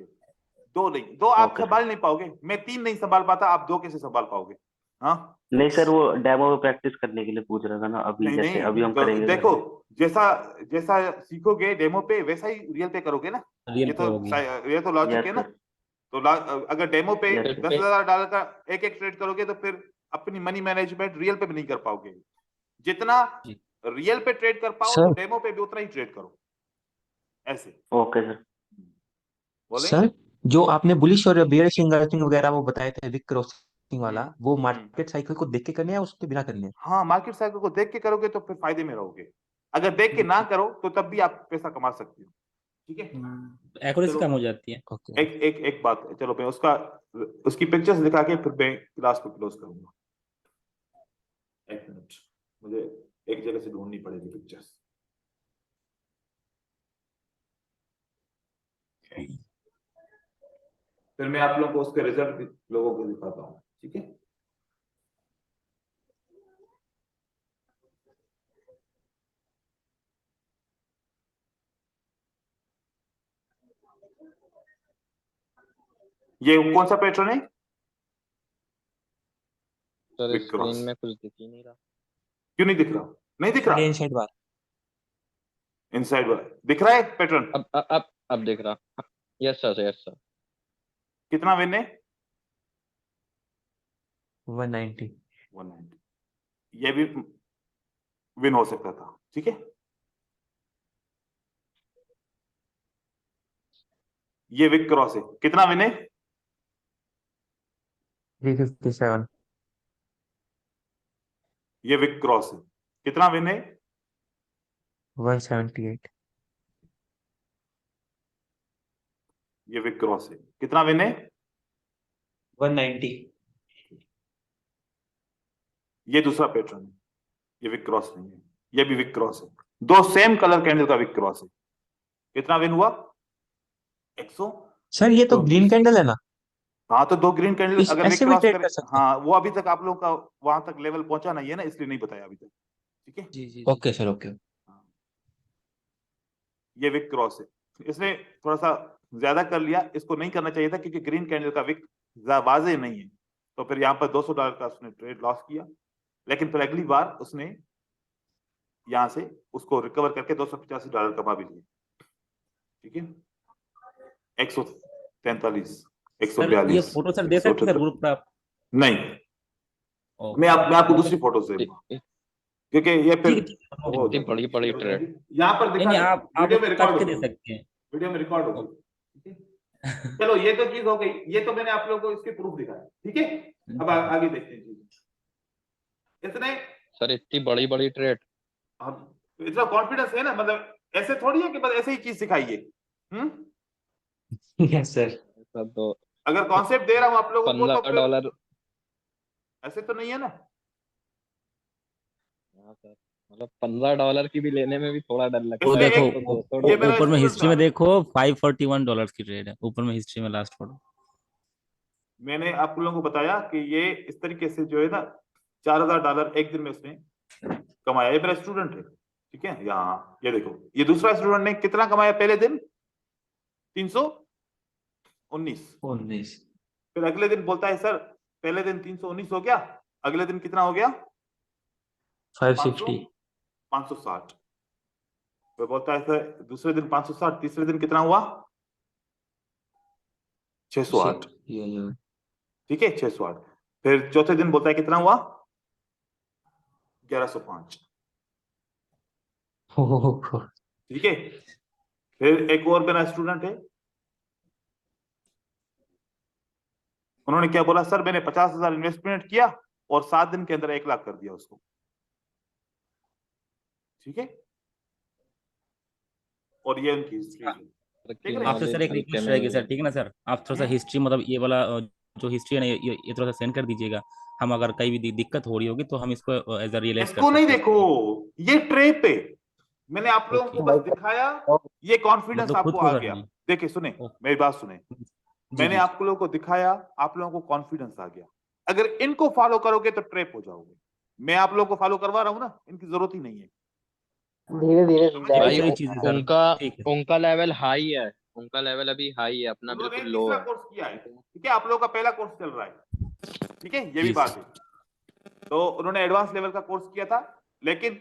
दो नहीं, दो आप ओके संभाल सर। नहीं पाओगे, मैं 3 नहीं संभाल पाता, आप 2 कैसे संभाल पाओगे? हाँ नहीं सर, वो डेमो में प्रैक्टिस करने के लिए पूछ रहा था ना, अभी नहीं जैसे नहीं, अभी हम तो करेंगे देखो घर पे। जैसा जैसा सीखोगे डेमो पे वैसा ही रियल पे करोगे ना। रियल ये पे होगी। ये तो लॉजिक है यस ना। सर। तो अगर डेमो पे यस फिर सर। 10,000 डॉलर का एक एक ट्रेड करोगे तो फिर अपनी मनी मैनेजमेंट रियल पे भी नहीं कर पाओगे। जितना जी। रियल पे ट्रेड कर पाओ तो सर डेमो पे भी उतना ही ट्रेड करो, ऐसे। Okay sir. बोले सर जो आपने बुलिश और बेयरिश एंगल्फिंग वगैरह वो बताए थे विक क्रॉसिंग वाला, वो हम्म। मार्केट साइकिल को देख के करने हैं या उसके बिना करने हैं? हाँ मार्केट साइकिल को देख के करोगे तो फिर फायदे में रहोगे, अगर देख के ना करो तो तब भी आप पैसा कमा सकते हो, ठीक है। एक्यूरेसी चलो कम हो जाती है। ओके। एक बात, चलो मैं उसकी पिक्चर्स दिखा के फिर मैं क्लास को क्लोज करूंगा। एक मिनट, मुझे एक जगह से ढूंढनी पड़ेगी पिक्चर्स। फिर मैं आप लोगों को उसके रिजल्ट लोगों को दिखाता हूँ, ठीक है। ये कौन सा पैटर्न है? Sir big cross. स्क्रीन में कुछ दिख ही नहीं रहा। क्यों नहीं दिख रहा? नहीं दिख रहा, इनसाइड बार। इनसाइड वाला दिख रहा है पैटर्न। अब दिख रहा। Yes sir, yes sir. कितना विन है? 190। 190। ये भी विन हो सकता था, ठीक है। ये विक क्रॉस है, कितना विन है? 357। ये विक क्रॉस है, कितना विन है? 178। ये विक क्रॉस है, कितना विन है? 190। ये दूसरा पैटर्न है, ये विक क्रॉस नहीं है, ये भी विक क्रॉस है, दो सेम कलर कैंडल का विक क्रॉस है, कितना विन हुआ? 100। सर ये तो ग्रीन कैंडल है ना, हाँ तो 2 ग्रीन कैंडल इस अगर विक ऐसे भी क्रॉस ट्रेड करे, कर सकते हैं? हाँ वो अभी तक आप लोगों का वहां तक लेवल पहुंचा नहीं है ना, इसलिए नहीं बताया अभी तक, ठीक है। जी जी ओके सर ओके। ये विक क्रॉस है, इसने थोड़ा सा ज्यादा कर लिया, इसको नहीं करना चाहिए था क्योंकि ग्रीन कैंडल का विक वाजे नहीं है, तो फिर यहाँ पर $200 का उसने ट्रेड लॉस किया, लेकिन फिर अगली बार उसने यहाँ से उसको रिकवर करके $285 कमा भी लिया। ठीक है, 143, सर ये 142, फोटो सर दे सकते हैं सर ग्रुप पर आप? नहीं, ओके। मैं आपको दूसरी फोटोज दे दूंगा क्योंकि ये फिर ठीक है, वो इतनी बड़ी बड़ी ट्रेड यहाँ पर नहीं दिखा नहीं, दे, आप वीडियो में काट रिकॉर्ड के हो दे गई, सकते हैं। वीडियो में रिकॉर्ड हो गई। ठीक है, चलो ये तो चीज हो गई, ये तो मैंने आप लोगों को इसके प्रूफ दिखाया। ठीक है, अब आगे देखते हैं चीज। इसने सर इतनी बड़ी बड़ी ट्रेड, अब इतना कॉन्फिडेंस है ना, मतलब ऐसे थोड़ी है कि बस ऐसे ही चीज सिखाइए। Yes sir. सर तो अगर कॉन्सेप्ट दे रहा हूं आप लोगों को तो फिर $15 ऐसे तो नहीं है ना। हाँ सर, मतलब $15 की भी लेने में भी थोड़ा डर लगता वो है। इसमें देखो एक तो ये मेरा ऊपर में स्टूडेंट हिस्ट्री था, में देखो $541 की ट्रेड है, ऊपर में हिस्ट्री में लास्ट फोटो। मैंने आप लोगों को बताया कि ये इस तरीके से जो है ना $4000 एक दिन में उसने कमाया। ये मेरा स्टूडेंट है। ठीक है, यहाँ ये देखो, ये दूसरा स्टूडेंट ने कितना कमाया पहले दिन? 319। 19। फिर अगले दिन बोलता है सर पहले दिन 319 हो गया, अगले दिन कितना हो गया? 560। 560। फिर बोलता है सर दूसरे दिन 560, तीसरे दिन कितना हुआ? 608। ठीक है, 608। फिर चौथे दिन बोलता है कितना हुआ? 1105। ठीक है, फिर एक और मेरा स्टूडेंट है, उन्होंने क्या बोला? सर मैंने 50,000 इन्वेस्टमेंट किया और 7 दिन के अंदर 1 लाख कर दिया उसको। ठीक है, और ये उनकी हिस्ट्री है। ठीक है, आपसे सर एक रिक्वेस्ट रहेगी सर, ठीक है ना सर, आप थोड़ा सा हिस्ट्री मतलब ये वाला जो हिस्ट्री है ना ये थोड़ा सा सेंड कर दीजिएगा। हम अगर कहीं भी दिक्कत हो रही होगी तो हम इसको एज अ रियलाइज कर इसको नहीं सकते हैं। देखो, ये ट्रेप है, मैंने आप लोगों को बस दिखाया, ये कॉन्फिडेंस मतलब खुद आपको को आ करना गया। है। देखिए सुने, ओके। मेरी बात सुने, जी मैंने जी आप लोगों को दिखाया, आप लोगों को कॉन्फिडेंस आ गया। अगर इनको फॉलो करोगे तो ट्रेप हो जाओगे। मैं आप लोगों को फॉलो करवा रहा हूं ना, इनकी जरूरत ही नहीं है। धीरे धीरे समझ समझाया गए? भाई सही चीज है सर। उनका ठीक है उनका लेवल हाई है, उनका लेवल अभी हाई है, अपना उन्होंने बिल्कुल लो तीसरा है। कोर्स किया है। ठीक है, आप लोगों का पहला कोर्स चल रहा है। ठीक है, ये भी जी बात है। तो उन्होंने एडवांस लेवल का कोर्स किया था, लेकिन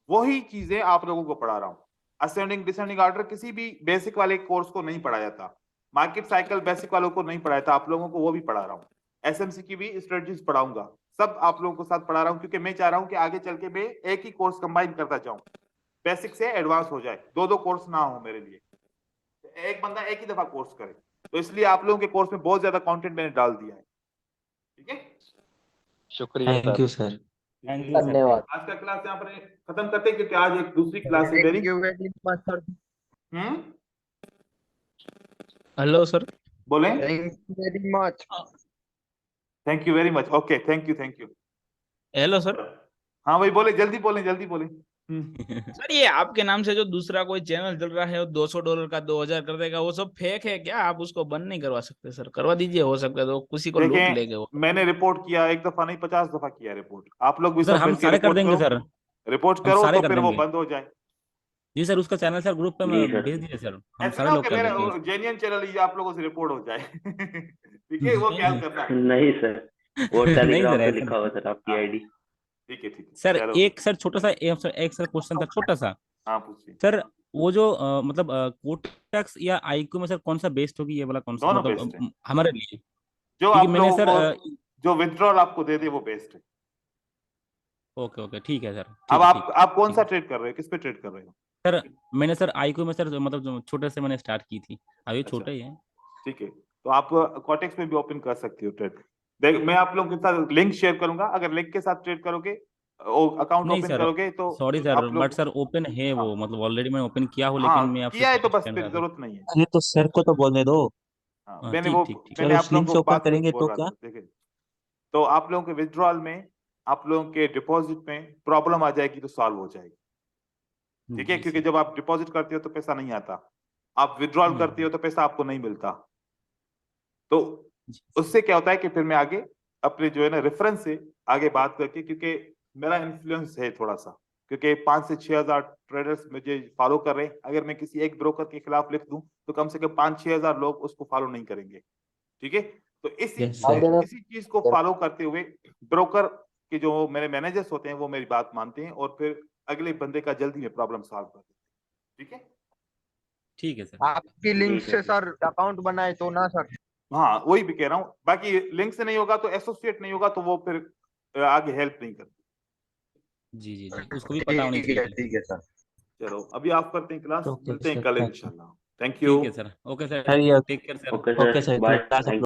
वही चीजें आप लोगों को पढ़ा रहा हूं। असेंडिंग डिसेंडिंग ऑर्डर किसी भी बेसिक वाले कोर्स को नहीं पढ़ाया था, मार्केट साइकिल बेसिक वालों को नहीं पढ़ाया था, आप लोगों को वो भी पढ़ा रहा हूँ। एसएमसी की भी स्ट्रेटजीज पढ़ाऊंगा, सब आप लोगों को साथ पढ़ा रहा हूँ, क्योंकि मैं चाह रहा हूँ कि आगे चल के मैं एक ही कोर्स कंबाइन करता जाऊं, बेसिक से एडवांस हो जाए, दो कोर्स ना हो मेरे लिए, एक बंदा एक ही दफा कोर्स करे। तो इसलिए आप लोगों के कोर्स में बहुत ज्यादा कंटेंट मैंने डाल दिया है। ठीक है, शुक्रिया thank sir. You sir. Thank you sir. धन्यवाद। आज का क्लास यहाँ पर खत्म करते हैं, क्योंकि आज एक दूसरी क्लास है मेरी। Thank you very much sir. Hmm, hello sir. बोले? Thank you very much. Thank you very much. Okay, thank you. Hello sir. हाँ भाई बोले, जल्दी बोले। सर ये आपके नाम से जो दूसरा कोई चैनल चल रहा है वो $200 का 2000 कर देगा, वो सब फेक है क्या? आप उसको बंद नहीं करवा सकते सर? करवा दीजिए, हो सकता है तो किसी को लूट देखें, लेंगे वो। मैंने रिपोर्ट किया, एक दफा नहीं 50 दफा किया रिपोर्ट। आप लोग भी सर सब हम मिलकर सारे कर रिपोर्ट देंगे करो, सर, रिपोर्ट हम करो सारे तो कर फिर वो देंगे। बंद हो जाए। जी सर, उसका चैनल सर ग्रुप पे जी मैं सर। भेज दीजिए सर, हम ऐसे सारे ना हो लोग कि कर मेरा देंगे। जेन्युइन चैनल ही आप लोगों से रिपोर्ट हो जाए। ठीक है, वो क्या करना है? नहीं सर, वो नहीं टेलीग्राम सर पे ऐसा लिखा हुआ नहीं। सर आपकी हाँ, आईडी। ठीक है, सर चलो। एक सर छोटा सा एक सर क्वेश्चन था छोटा सा। हाँ पूछिए। सर वो जो मतलब कोटेक्स या आईक्यू में सर कौन सा बेस्ट होगी, ये वाला कौन सा दोनों मतलब बेस्ट है, हमारे लिए? जो क्योंकि आप मैंने लोगों सर को जो विथड्रॉल आपको दे दे वो बेस्ट है। ओके ठीक है सर, अब ठीक है ठीक आप कौन ठीक सा है ट्रेड कर रहे हो, किस पे ट्रेड कर रहे हो? सर। मैंने सर आईक्यू में सर मतलब जो छोटे से मैंने स्टार्ट की थी, अभी अच्छा, छोटे ही है। ठीक है, तो आप कॉटेक्स में भी ओपन कर सकते हो ट्रेड। देख, मैं आप लोगों के साथ लिंक शेयर करूंगा, अगर लिंक के साथ ट्रेड करोगे, अकाउंट नहीं ओपन सर, करोगे तो सॉरी सर, आप बट लोग। सर ओपन है हाँ वो, मतलब ऑलरेडी मैंने ओपन किया हो, लेकिन मैं हाँ, आपसे किया है तो सजेस्ट बस करना फिर चाहता जरूरत नहीं है। अरे तो सर को तो बोलने दो। हाँ, हूँ। मैंने ठीक ठीक ठीक। मैंने अगर आप उस लोगों लिंक से को ओपन बात करेंगे बोल तो रहा क्या? था। देखिए, तो आप लोगों के विथड्रॉल में, आप लोगों के डिपॉजिट में प्रॉब्लम आ जाएगी तो सॉल्व हो जाएगी। ठीक है, जी क्योंकि सर। जब आप डिपॉजिट करते हो तो पैसा नहीं आता, आप विथड्रॉल करते हो तो पैसा आपको नहीं मिलता। तो जी उससे क्या होता है कि फिर मैं आगे अपने जो है ना रेफरेंस से आगे बात करके, क्योंकि मेरा इन्फ्लुएंस है थोड़ा सा, क्योंकि 5 से 6 हजार ट्रेडर्स मुझे फॉलो कर रहे हैं, अगर मैं किसी एक ब्रोकर के खिलाफ लिख दूं तो कम से कम 5-6 हजार लोग उसको फॉलो नहीं करेंगे। ठीक है, तो Yes, sir. इसी चीज को फॉलो करते हुए ब्रोकर के जो मेरे मैनेजर्स होते हैं वो मेरी बात मानते हैं और फिर अगले बंदे का जल्दी में प्रॉब्लम सॉल्व कर देते हैं। ठीक है, ठीक है सर। आपकी लिंक ठीक है से सर अकाउंट बनाए तो ना सर। हाँ वही भी कह रहा हूँ, बाकी लिंक से नहीं होगा तो एसोसिएट नहीं होगा तो वो फिर आगे हेल्प नहीं करती। जी जी जी, उसको भी पता होनी चाहिए। ठीक है सर। चलो अभी आप करते हैं क्लास, Okay, मिलते हैं sir. कल Thank you. इंशाल्लाह। Thank you. ठीक है सर, ओके सर, सर ये take care sir. Okay okay sir, sir, bye, class thank